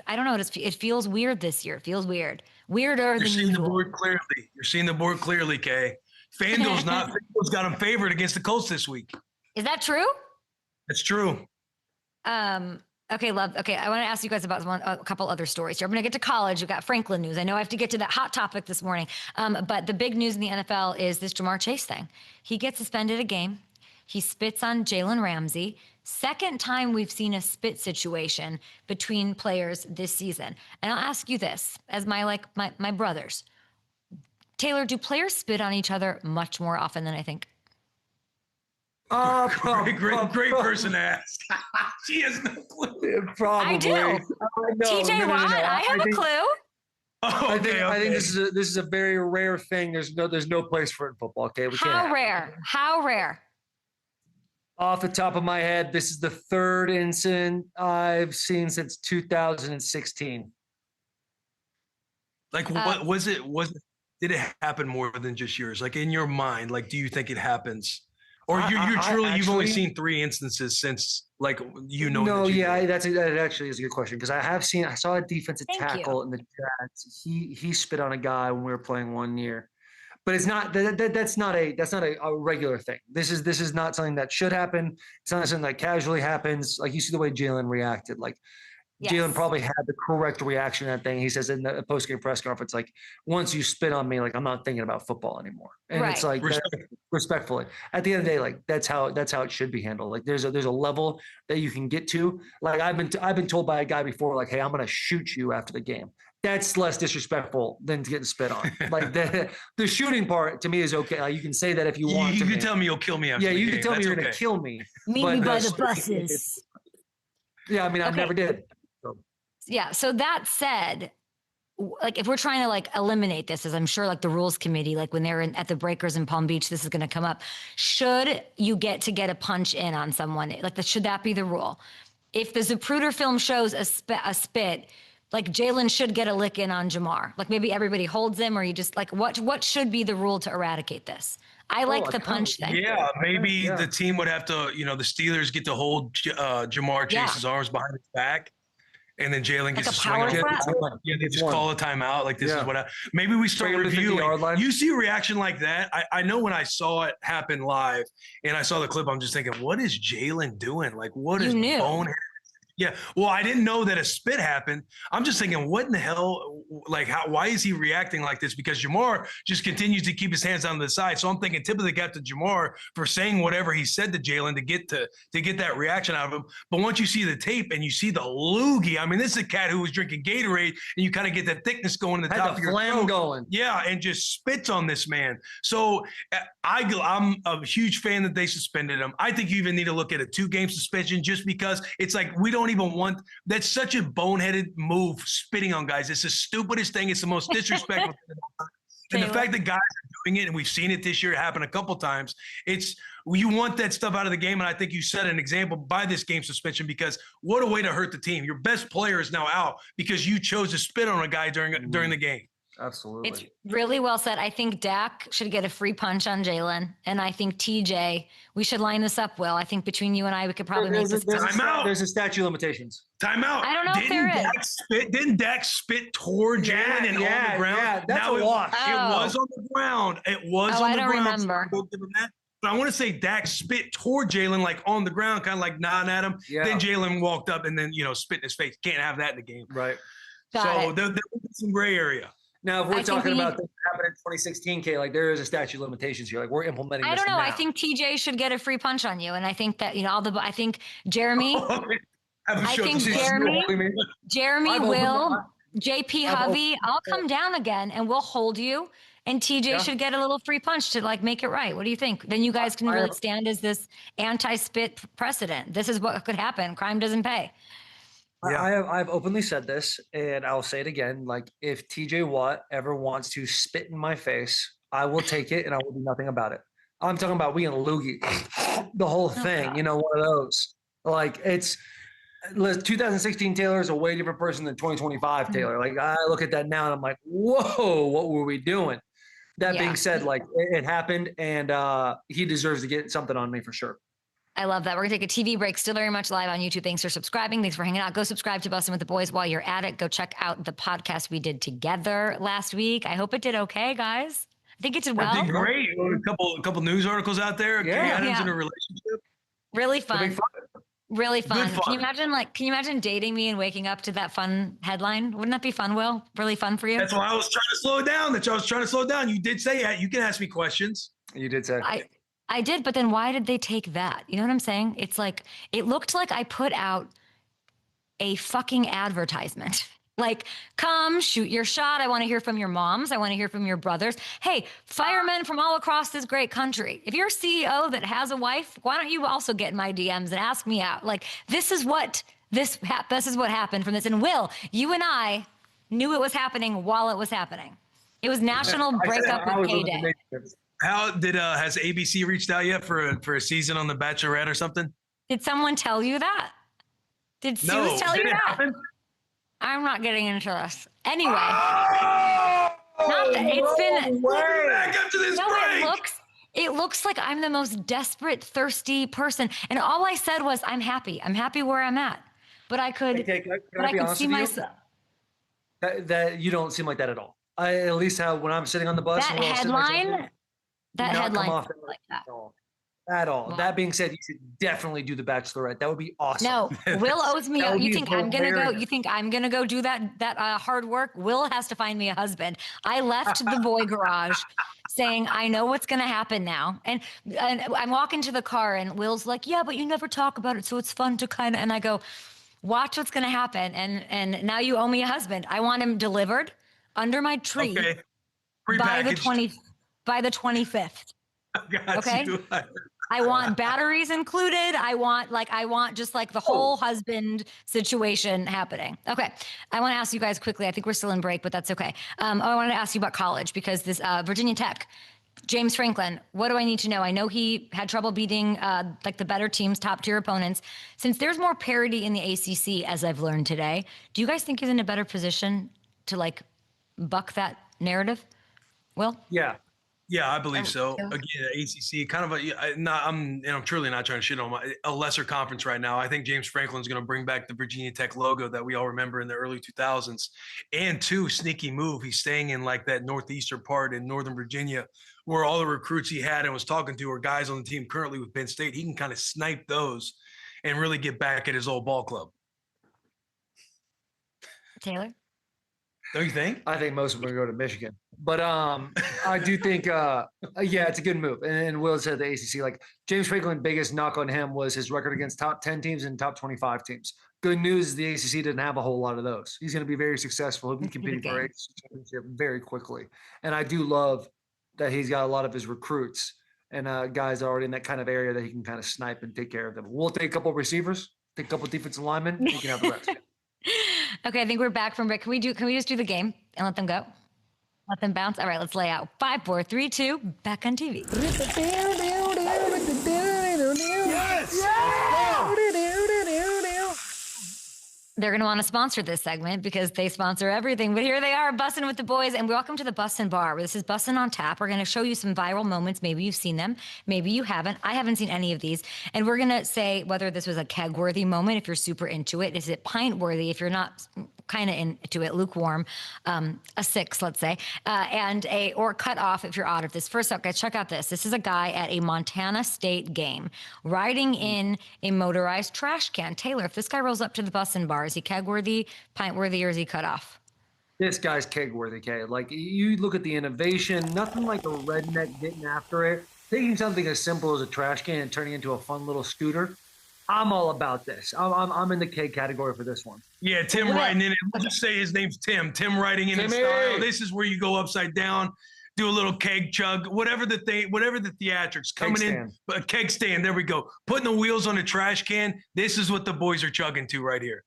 I don't know. It feels weird this year. It feels weird. Weirder than usual. You're seeing the board clearly. You're seeing the board clearly, Kay. FanDuel's got them favored against the Colts this week. Is that true? It's true. Okay, love. Okay, I want to ask you guys about a couple other stories here. I'm going to get to college. We've got Franklin news. I know I have to get to that hot topic this morning. But the big news in the NFL is this Jamar Chase thing. He gets suspended a game. He spits on Jalen Ramsey. Second time we've seen a spit situation between players this season. And I'll ask you this, as my brothers. Taylor, do players spit on each other much more often than I think? Great person to ask. She has no clue. Probably. I do. TJ Watt, I have a clue. I think this is a very rare thing. There's no place for it in football. Okay, How rare? Off the top of my head, this is the 3rd incident I've seen since 2016. Like, what was it? Did it happen more than just yours? Like, in your mind, like, do you think it happens? Or you've only seen 3 instances since, like, No, that actually is a good question, because I saw a defensive tackle in the chat. He spit on a guy when we were playing one year, but it's not that's not a regular thing. This is not something that should happen. It's not something that casually happens. Like you see the way Jalen reacted. Like Jalen probably had the correct reaction to that thing. He says in the post-game press conference, like, once you spit on me, like, I'm not thinking about football anymore. And it's like, respectfully, at the end of the day, like, that's how it should be handled. Like, there's a level that you can get to. Like, I've been told by a guy before, like, hey, I'm going to shoot you after the game. That's less disrespectful than getting spit on. Like the shooting part to me is okay. Like, you can say that if you want. You can tell me you'll kill me after the game. You can tell me you're going to kill me. Meet me by the buses. Yeah, I mean, I never did. Yeah. So that said, like if we're trying to like eliminate this, as I'm sure like the rules committee, like when they're at the Breakers in Palm Beach, this is going to come up. Should you get a punch in on someone? Like should that be the rule? If the Zapruder film shows a spit, like Jalen should get a lick in on Jamar. Like maybe everybody holds him, or you just like what should be the rule to eradicate this? I like the punch thing. Yeah, maybe the team would have to, the Steelers get to hold Jamar Chase's arms behind his back. And then Jalen gets to swing him. Yeah, they just call a timeout. Like, this is what maybe we start reviewing. You see a reaction like that. I know when I saw it happen live and I saw the clip, I'm just thinking, what is Jalen doing? Like, what is bonehead? Yeah. Well, I didn't know that a spit happened. I'm just thinking, what in the hell? Like, why is he reacting like this? Because Jamar just continues to keep his hands on the side. So I'm thinking tip of the cap to Jamar for saying whatever he said to Jalen to get that reaction out of him. But once you see the tape and you see the loogie, I mean, this is a cat who was drinking Gatorade, and you kind of get that thickness going in the top of your throat. Going. Yeah, and just spits on this man. So I'm a huge fan that they suspended him. I think you even need to look at a 2-game suspension, just because it's like we don't even want – that's such a boneheaded move, spitting on guys. It's the stupidest thing. It's the most disrespectful thing. And the fact that guys are doing it, and we've seen it this year happen a couple times, you want that stuff out of the game. And I think you set an example by this game suspension, because what a way to hurt the team. Your best player is now out because you chose to spit on a guy during the game. Absolutely. It's really well said. I think Dak should get a free punch on Jalen. And I think TJ, we should line this up, Will. I think between you and I, we could probably make this. There's a statute of limitations. Timeout. I don't know if there is. Didn't Dak spit toward Jalen and on the ground? Yeah, that's a wash. It was on the ground. It was on the ground. I don't remember. But I want to say Dak spit toward Jalen, like on the ground, kind of like nodding at him. Yeah. Then Jalen walked up and then, spit in his face. Can't have that in the game. Right. So there was some gray area. Now, if we're talking about things that happened in 2016, Kay, like there is a statute of limitations here. Like we're implementing. I don't know. Now. I think TJ should get a free punch on you, and I think that I think Jeremy. Jeremy, Will, JP, Hovey. I'll come down again, and we'll hold you. And TJ should get a little free punch to like make it right. What do you think? Then you guys can really stand as this anti-spit precedent. This is what could happen. Crime doesn't pay. Yeah. I've openly said this, and I'll say it again. Like, if TJ Watt ever wants to spit in my face, I will take it, and I will do nothing about it. I'm talking about we and loogie, the whole thing. One of those. Like, it's 2016 Taylor is a way different person than 2025 Taylor. Like, I look at that now, and I'm like, whoa, what were we doing? That being said, like, it happened, and he deserves to get something on me for sure. I love that. We're going to take a TV break. Still very much live on YouTube. Thanks for subscribing. Thanks for hanging out. Go subscribe to Bussin' with the Boys while you're at it. Go check out the podcast we did together last week. I hope it did okay, guys. I think it did well. It did great. A couple news articles out there. Carrie Adams in a relationship. Really fun. Really fun. Can you imagine dating me and waking up to that fun headline? Wouldn't that be fun, Will? Really fun for you? That's why I was trying to slow it down. You did say you can ask me questions. You did say. I did, but then why did they take that? You know what I'm saying? It's like, it looked like I put out a fucking advertisement. Like, come shoot your shot. I want to hear from your moms. I want to hear from your brothers. Hey, firemen from all across this great country. If you're a CEO that has a wife, why don't you also get in my DMs and ask me out? Like, this is what happened from this. And Will, you and I knew it was happening while it was happening. It was National Breakup with K-Day. How has ABC reached out yet for a season on The Bachelorette or something? Did someone tell you that? Did Suze tell you that? Happen? I'm not getting into this. Anyway, it's been. Back up to this break. It looks like I'm the most desperate, thirsty person, and all I said was, "I'm happy. I'm happy where I'm at." But I could, can I be honest see myself. That you don't seem like that at all. I at least have when I'm sitting on the bus. That and we're all sitting next to each other, headline, do that not come headline off like that. at all. At all. Wow. That being said, you should definitely do The Bachelorette. That would be awesome. No, Will owes me. That would You be think I'm gonna go? hilarious. You think I'm gonna go do that hard work? Will has to find me a husband. I left the boy garage, saying I know what's gonna happen now, and I'm walking to the car, and Will's like, "Yeah, but you never talk about it, so it's fun to kind of." And I go, "Watch what's gonna happen." And now you owe me a husband. I want him delivered under my tree Okay. by the Prepackaged. by the 25th. Got Okay. you. I want batteries included. I want just like the whole husband situation happening. Okay. I want to ask you guys quickly. I think we're still in break, but that's okay. I wanted to ask you about college because this Virginia Tech, James Franklin, what do I need to know? I know he had trouble beating like the better teams, top tier opponents. Since there's more parity in the ACC, as I've learned today, do you guys think he's in a better position to like buck that narrative? Will? Yeah. Yeah, I believe so. Yeah. Again, ACC, kind of I'm truly not trying to shit on a lesser conference right now. I think James Franklin's going to bring back the Virginia Tech logo that we all remember in the early 2000s. And two, sneaky move. He's staying in like that northeastern part in Northern Virginia where all the recruits he had and was talking to are guys on the team currently with Penn State. He can kind of snipe those and really get back at his old ball club. Taylor? Don't you think? I think most of them are going to go to Michigan. But I do think, yeah, it's a good move. And Will said the ACC, like James Franklin's biggest knock on him was his record against top 10 teams and top 25 teams. Good news is the ACC didn't have a whole lot of those. He's going to be very successful. He'll be competing for ACC championship very quickly. And I do love that he's got a lot of his recruits and guys already in that kind of area that he can kind of snipe and take care of them. We'll take a couple of receivers, take a couple of defensive linemen. He can have the rest. Okay, I think we're back from break. Can we just do the game and let them go? Let them bounce? All right, let's lay out. 5, 4, 3, 2, back on TV. They're going to want to sponsor this segment because they sponsor everything. But here they are, Bussin' with the boys. And welcome to the Bussin' Bar. This is Bussin' on Tap. We're going to show you some viral moments. Maybe you've seen them. Maybe you haven't. I haven't seen any of these. And we're going to say whether this was a keg-worthy moment if you're super into it. Is it pint-worthy if you're not kind of into it, lukewarm, a 6, let's say, or cut off if you're out of this. First up, guys, check out this. This is a guy at a Montana State game riding in a motorized trash can. Taylor, if this guy rolls up to the Bussin' Bar, is he keg-worthy, pint-worthy, or is he cut off? This guy's keg-worthy, Kay. Like, you look at the innovation, nothing like a redneck getting after it. Taking something as simple as a trash can and turning it into a fun little scooter. I'm all about this. I'm in the keg category for this one. Yeah, Tim writing in it. We'll just say his name's Tim. Tim writing in style. This is where you go upside down, do a little keg chug, whatever the theatrics coming in. A keg stand. There we go. Putting the wheels on a trash can. This is what the boys are chugging to right here.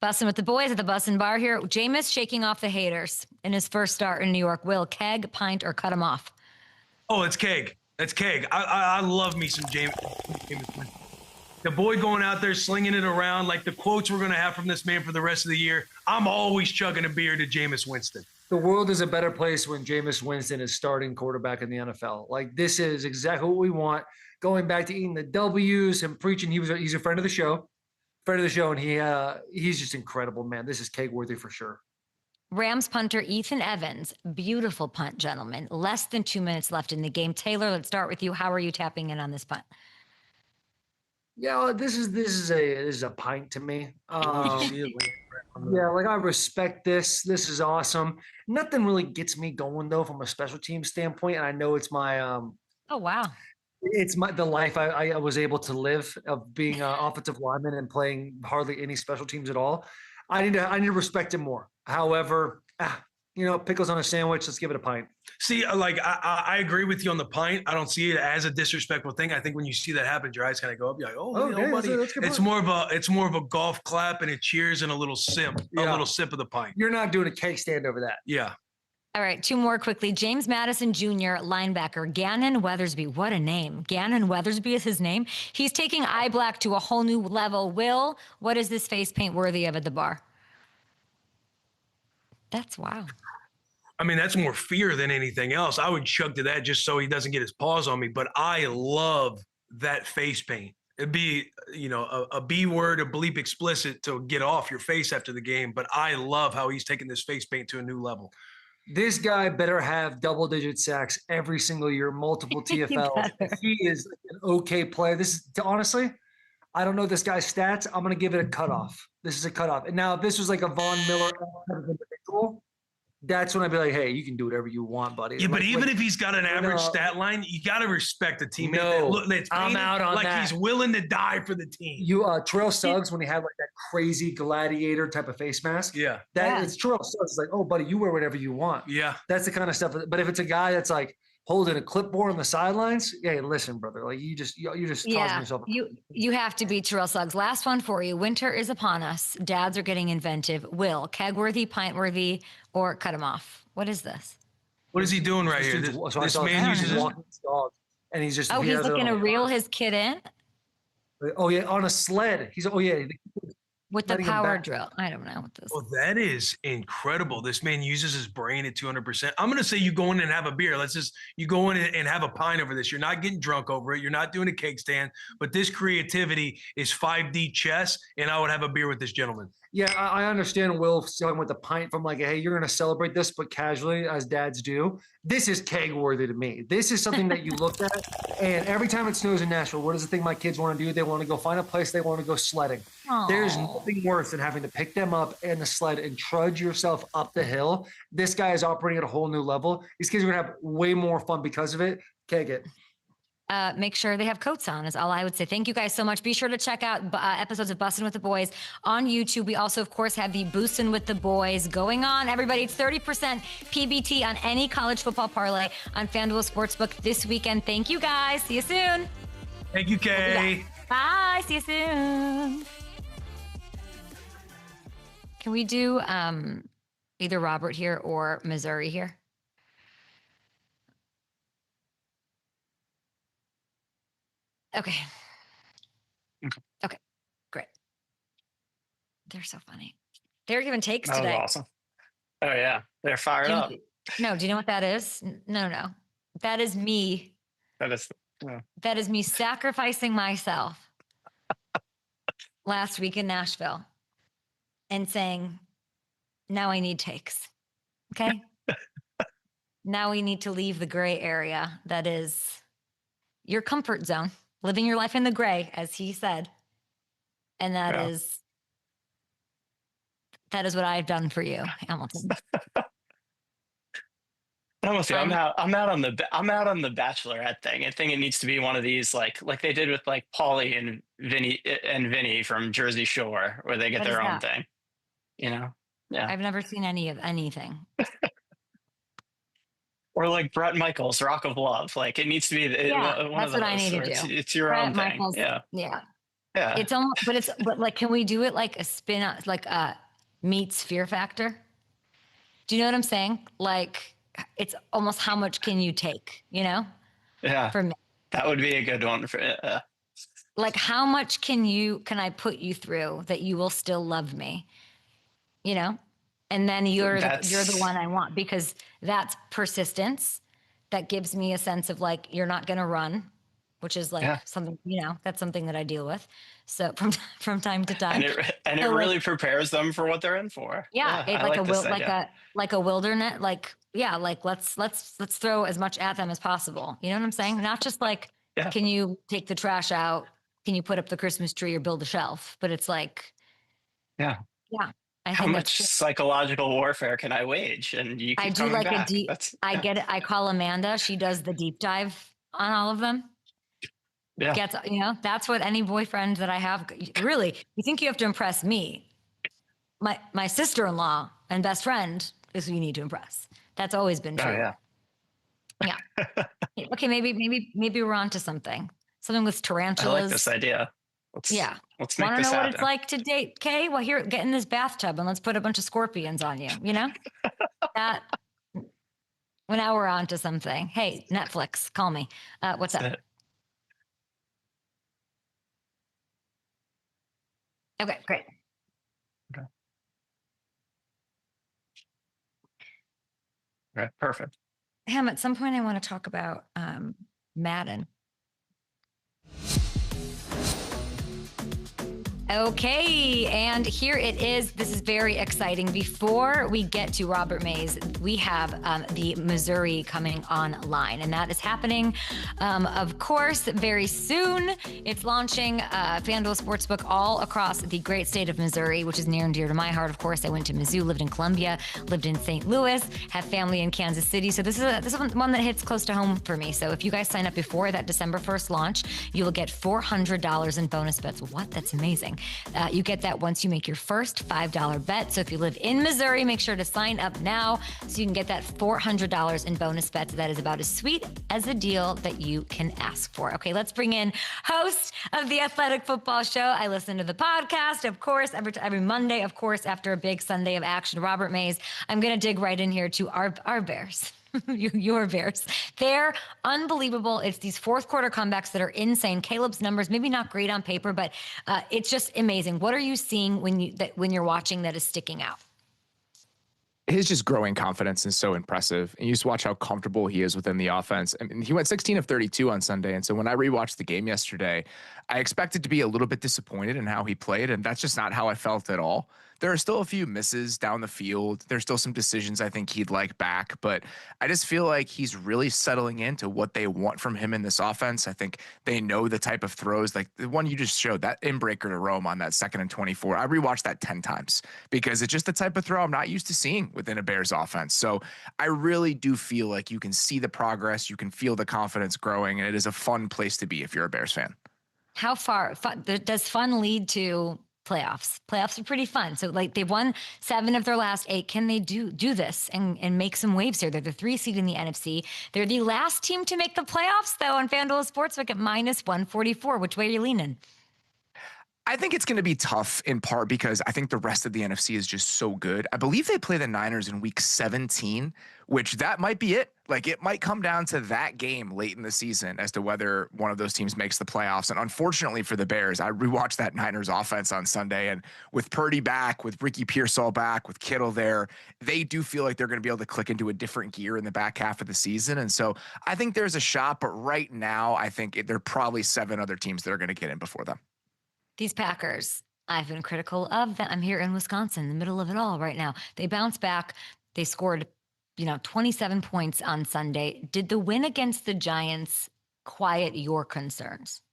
Bussin' with the boys at the Bussin' Bar here. Jameis shaking off the haters in his first start in New York. Will, keg, pint, or cut him off? Oh, it's keg. That's keg. I love me some Jameis. The boy going out there slinging it around like the quotes we're going to have from this man for the rest of the year. I'm always chugging a beer to Jameis Winston. The world is a better place when Jameis Winston is starting quarterback in the NFL. Like, this is exactly what we want. Going back to eating the W's and preaching. He's a friend of the show. And he's just incredible, man. This is keg-worthy for sure. Rams punter Ethan Evans. Beautiful punt, gentlemen. Less than 2 minutes left in the game. Taylor, let's start with you. How are you tapping in on this punt? Yeah, this is a pint to me. Yeah, like I respect this. This is awesome. Nothing really gets me going though from a special team standpoint, and I know it's my oh wow, it's the life I was able to live of being an offensive lineman and playing hardly any special teams at all. I need to respect it more. However, pickles on a sandwich. Let's give it a pint. See, like I agree with you on the pint. I don't see it as a disrespectful thing. I think when you see that happen, your eyes kind of go up. You're like, buddy. It's more of a golf clap and a cheers and a little sip of the pint. You're not doing a cake stand over that. Yeah. All right, 2 more quickly. James Madison Jr., linebacker, Gannon Weathersby. What a name. Gannon Weathersby is his name. He's taking eye black to a whole new level. Will, what is this face paint worthy of at the bar? That's wow. I mean, that's more fear than anything else. I would chug to that just so he doesn't get his paws on me. But I love that face paint. It'd be, a B word, a bleep explicit to get off your face after the game. But I love how he's taking this face paint to a new level. This guy better have double-digit sacks every single year, multiple TFLs. He is an okay player. This is honestly, I don't know this guy's stats. I'm going to give it a cutoff. This is a cutoff. And now, if this was like a Von Miller type of individual, that's when I'd be like, hey, you can do whatever you want, buddy. Yeah, but like, even if he's got an average stat line, you got to respect the teammate. No, I'm out on like that. He's willing to die for the team. Terrell Suggs, when he had like that crazy gladiator type of face mask. Yeah. It's Terrell Suggs. It's like, oh, buddy, you wear whatever you want. Yeah. That's the kind of stuff. But if it's a guy that's like holding a clipboard on the sidelines, hey, listen, brother, like you're just causing yourself. You have to be Terrell Suggs. Last one for you. Winter is upon us. Dads are getting inventive. Will, keg-worthy, pint-worthy, or cut him off? What is this? What is he doing right here? This man uses his dog, and he's just. He's looking to reel his kid in. Oh yeah, on a sled. With the power drill. I don't know what this. Well, that is incredible. This man uses his brain at 200%. I'm going to say you go in and have a beer. You go in and have a pint over this. You're not getting drunk over it. You're not doing a cake stand. But this creativity is 5D chess, and I would have a beer with this gentleman. Yeah, I understand Will selling with the pint from like, hey, you're going to celebrate this, but casually, as dads do. This is keg worthy to me. This is something that you look at, and every time it snows in Nashville, what is the thing my kids want to do? They want to go find a place. They want to go sledding. Aww. There's nothing worse than having to pick them up in the sled and trudge yourself up the hill. This guy is operating at a whole new level. These kids are going to have way more fun because of it. Keg it. Make sure they have coats on is all I would say. Thank you guys so much. Be sure to check out episodes of Bussin' with the Boys on YouTube. We also, of course, have the Bussin' with the Boys going on. Everybody, it's 30% PBT on any college football parlay on FanDuel Sportsbook this weekend. Thank you, guys. See you soon. Thank you, Kay. Bye. See you soon. Can we do either Robert here or Missouri here? Okay. Great. They're so funny. They're giving takes today. That was awesome. Oh yeah, they're fired up. No, do you know what that is? No. That is me. That is me sacrificing myself last week in Nashville and saying, now I need takes. Okay. Now we need to leave the gray area that is your comfort zone. Living your life in the gray, as he said. And that is what I've done for you, Hamilton. Honestly, I'm out on the Bachelorette thing. I think it needs to be one of these like they did with like Paulie and Vinny from Jersey Shore, where they get their own thing. You know? Yeah. I've never seen anything. Or like Brett Michaels, Rock of Love. Like it needs to be one of those. That's what I need to do. It's your Brett own Michaels, thing. Yeah. It's almost, but like, can we do it like a spin out, like meets Fear Factor? Do you know what I'm saying? Like it's almost how much can you take, you know? Yeah. For me. That would be a good one for like how much can I put you through that you will still love me? You know? And then you're the one I want, because that's persistence. That gives me a sense of like, you're not going to run, which is like something, you know, that's something that I deal with. So from time to time, and it really prepares them for what they're in for. Yeah. Like a wilderness, like let's throw as much at them as possible. You know what I'm saying? Not just like, can you take the trash out? Can you put up the Christmas tree or build a shelf? But it's like, yeah. How much psychological warfare can I wage? And you keep coming back. I get it. I call Amanda. She does the deep dive on all of them. Yeah. That's what any boyfriend that I have, really, you think you have to impress me. My sister-in-law and best friend is who you need to impress. That's always been true. Oh, yeah. Okay. Maybe we're onto something with tarantulas. I like this idea. Let's make this happen. Want to know what it's like to date? Okay, well, here, get in this bathtub and let's put a bunch of scorpions on you. You know, well, now we're on to something. Hey, Netflix, call me. What's up? Okay, great. Okay. All right, perfect. Ham, at some point I want to talk about Madden. Okay, and here it is. This is very exciting. Before we get to Robert Mays, we have the Missouri coming online, and that is happening, of course, very soon. It's launching FanDuel Sportsbook all across the great state of Missouri, which is near and dear to my heart. Of course, I went to Mizzou, lived in Columbia, lived in St. Louis, have family in Kansas City. So this is one that hits close to home for me. So if you guys sign up before that December 1st launch, you will get $400 in bonus bets. What? That's amazing. You get that once you make your first $5 bet. So if you live in Missouri, make sure to sign up now so you can get that $400 in bonus bets. That is about as sweet as a deal that you can ask for. Okay, let's bring in host of the Athletic Football Show. I listen to the podcast, of course, every Monday, of course, after a big Sunday of action. Robert Mays. I'm going to dig right in here to our Bears. Your Bears. They're unbelievable. It's these fourth quarter comebacks that are insane. Caleb's numbers, maybe not great on paper, but it's just amazing. What are you seeing when you're watching that is sticking out? His just growing confidence is so impressive. And you just watch how comfortable he is within the offense. I mean, he went 16 of 32 on Sunday. And so when I rewatched the game yesterday, I expected to be a little bit disappointed in how he played. And that's just not how I felt at all. There are still a few misses down the field. There's still some decisions I think he'd like back, but I just feel like he's really settling into what they want from him in this offense. I think they know the type of throws, like the one you just showed, that inbreaker to Rome on that 2nd and 24. I rewatched that 10 times because it's just the type of throw I'm not used to seeing within a Bears offense. So I really do feel like you can see the progress, you can feel the confidence growing, and it is a fun place to be if you're a Bears fan. How far does fun lead to playoffs? Playoffs are pretty fun. So like they've won 7 of their last 8. Can they do this and make some waves here? They're the 3 seed in the NFC. They're the last team to make the playoffs though on FanDuel Sportsbook at -144. Which way are you leaning? I think it's going to be tough in part because I think the rest of the NFC is just so good. I believe they play the Niners in week 17, which that might be it. Like it might come down to that game late in the season as to whether one of those teams makes the playoffs. And unfortunately for the Bears, I rewatched that Niners offense on Sunday, and with Purdy back, with Ricky Pearsall back, with Kittle there, they do feel like they're going to be able to click into a different gear in the back half of the season. And so I think there's a shot, but right now I think there are probably 7 other teams that are going to get in before them. These Packers, I've been critical of them. I'm here in Wisconsin, in the middle of it all right now. They bounced back. They scored, 27 points on Sunday. Did the win against the Giants quiet your concerns?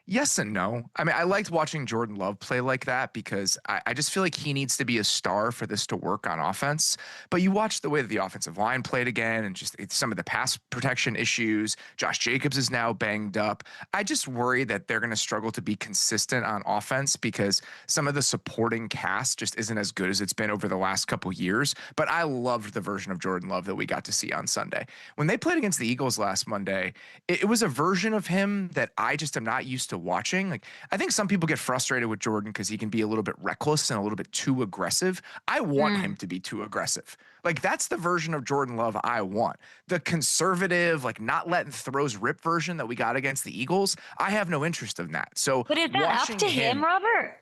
Yes and no. I mean, I liked watching Jordan Love play like that because I just feel like he needs to be a star for this to work on offense. But you watch the way that the offensive line played again and just some of the pass protection issues. Josh Jacobs is now banged up. I just worry that they're going to struggle to be consistent on offense because some of the supporting cast just isn't as good as it's been over the last couple years. But I loved the version of Jordan Love that we got to see on Sunday. When they played against the Eagles last Monday, it was a version of him that I just am not used to watching. Like, I think some people get frustrated with Jordan because he can be a little bit reckless and a little bit too aggressive. I want him to be too aggressive. Like, that's the version of Jordan Love I want. The conservative, like not letting throws rip version that we got against the Eagles, I have no interest in that. So, but is that up to him, Robert?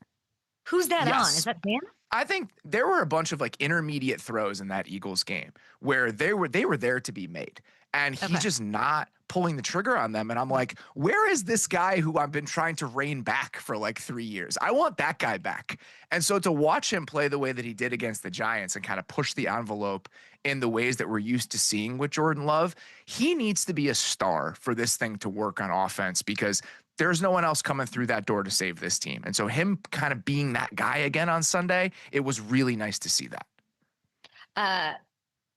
Who's that on? Is that him? I think there were a bunch of like intermediate throws in that Eagles game where they were there to be made. And he's just not pulling the trigger on them. And I'm like, where is this guy who I've been trying to rein back for like 3 years? I want that guy back. And so to watch him play the way that he did against the Giants and kind of push the envelope in the ways that we're used to seeing with Jordan Love, he needs to be a star for this thing to work on offense because there's no one else coming through that door to save this team. And so him kind of being that guy again on Sunday, it was really nice to see that.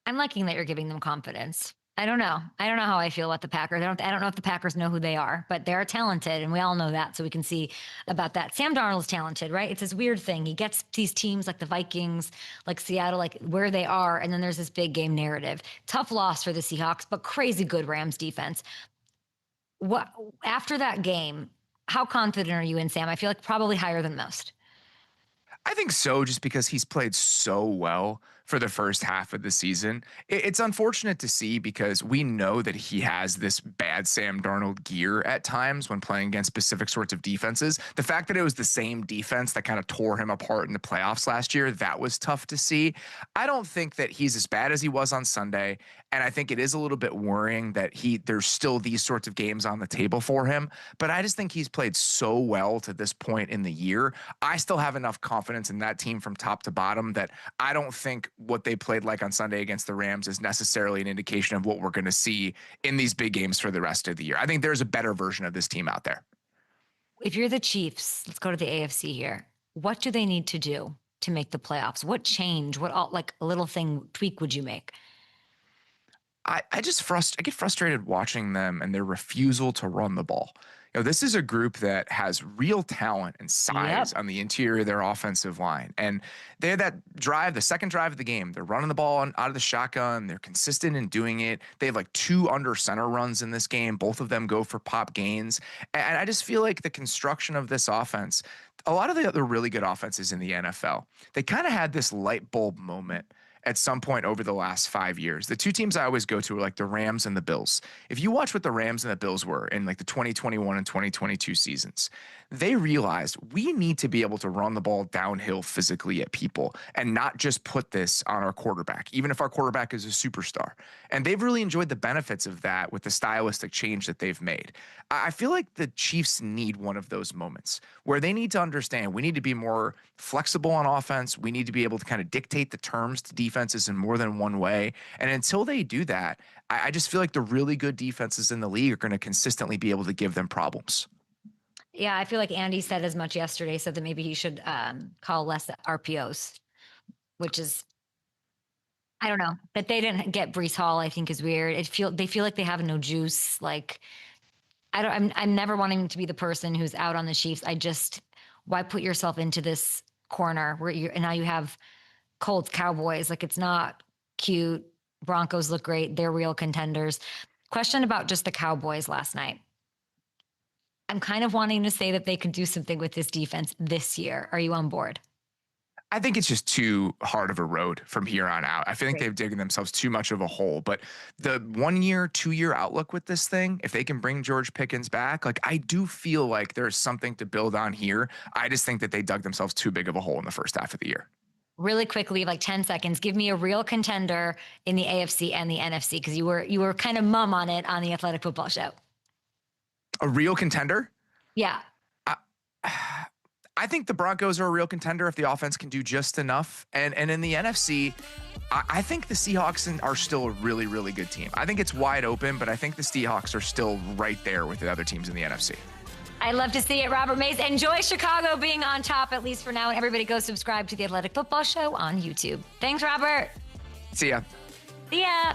I'm liking that you're giving them confidence. I don't know how I feel about the Packers. I don't know if the Packers know who they are, but they're talented, and we all know that, so we can see about that. Sam Darnold's talented, right? It's this weird thing. He gets these teams like the Vikings, like Seattle, like where they are, and then there's this big game narrative. Tough loss for the Seahawks, but crazy good Rams defense. What after that game, how confident are you in Sam? I feel like probably higher than most. I think so, just because he's played so well for the first half of the season. It's unfortunate to see because we know that he has this bad Sam Darnold gear at times when playing against specific sorts of defenses. The fact that it was the same defense that kind of tore him apart in the playoffs last year, that was tough to see. I don't think that he's as bad as he was on Sunday, and I think it is a little bit worrying that there's still these sorts of games on the table for him, but I just think he's played so well to this point in the year. I still have enough confidence in that team from top to bottom that I don't think what they played like on Sunday against the Rams is necessarily an indication of what we're going to see in these big games for the rest of the year. I think there's a better version of this team out there. If you're the Chiefs, let's go to the AFC here. What do they need to do to make the playoffs? What change, like a little tweak would you make? I get frustrated watching them and their refusal to run the ball. This is a group that has real talent and size on the interior of their offensive line. And they had that drive, the second drive of the game. They're running the ball out of the shotgun. They're consistent in doing it. They have like 2 under center runs in this game. Both of them go for pop gains. And I just feel like the construction of this offense, a lot of the other really good offenses in the NFL, they kind of had this light bulb moment at some point over the last 5 years. The 2 teams I always go to are like the Rams and the Bills. If you watch what the Rams and the Bills were in like the 2021 and 2022 seasons, they realized we need to be able to run the ball downhill physically at people and not just put this on our quarterback, even if our quarterback is a superstar. And they've really enjoyed the benefits of that with the stylistic change that they've made. I feel like the Chiefs need one of those moments where they need to understand we need to be more flexible on offense. We need to be able to kind of dictate the terms to defenses in more than one way. And until they do that, I just feel like the really good defenses in the league are going to consistently be able to give them problems. Yeah, I feel like Andy said as much yesterday, said that maybe he should call less RPOs, which is, I don't know. That they didn't get Breece Hall, I think is weird. They feel like they have no juice. Like, I'm never wanting to be the person who's out on the Chiefs. Why put yourself into this corner where and now you have Colts, Cowboys. Like, it's not cute. Broncos look great. They're real contenders. Question about just the Cowboys last night. I'm kind of wanting to say that they could do something with this defense this year. Are you on board? I think it's just too hard of a road from here on out. I think they've digged themselves too much of a hole. But the 1 year, 2 year outlook with this thing, if they can bring George Pickens back, like I do feel like there's something to build on here. I just think that they dug themselves too big of a hole in the first half of the year. Really quickly, like 10 seconds, give me a real contender in the AFC and the NFC, because you were kind of mum on it on the Athletic Football Show. A real contender? Yeah. I think the Broncos are a real contender if the offense can do just enough. And in the NFC, I think the Seahawks are still a really, really good team. I think it's wide open, but I think the Seahawks are still right there with the other teams in the NFC. I love to see it, Robert Mays. Enjoy Chicago being on top, at least for now. And everybody go subscribe to the Athletic Football Show on YouTube. Thanks, Robert. See ya. See ya.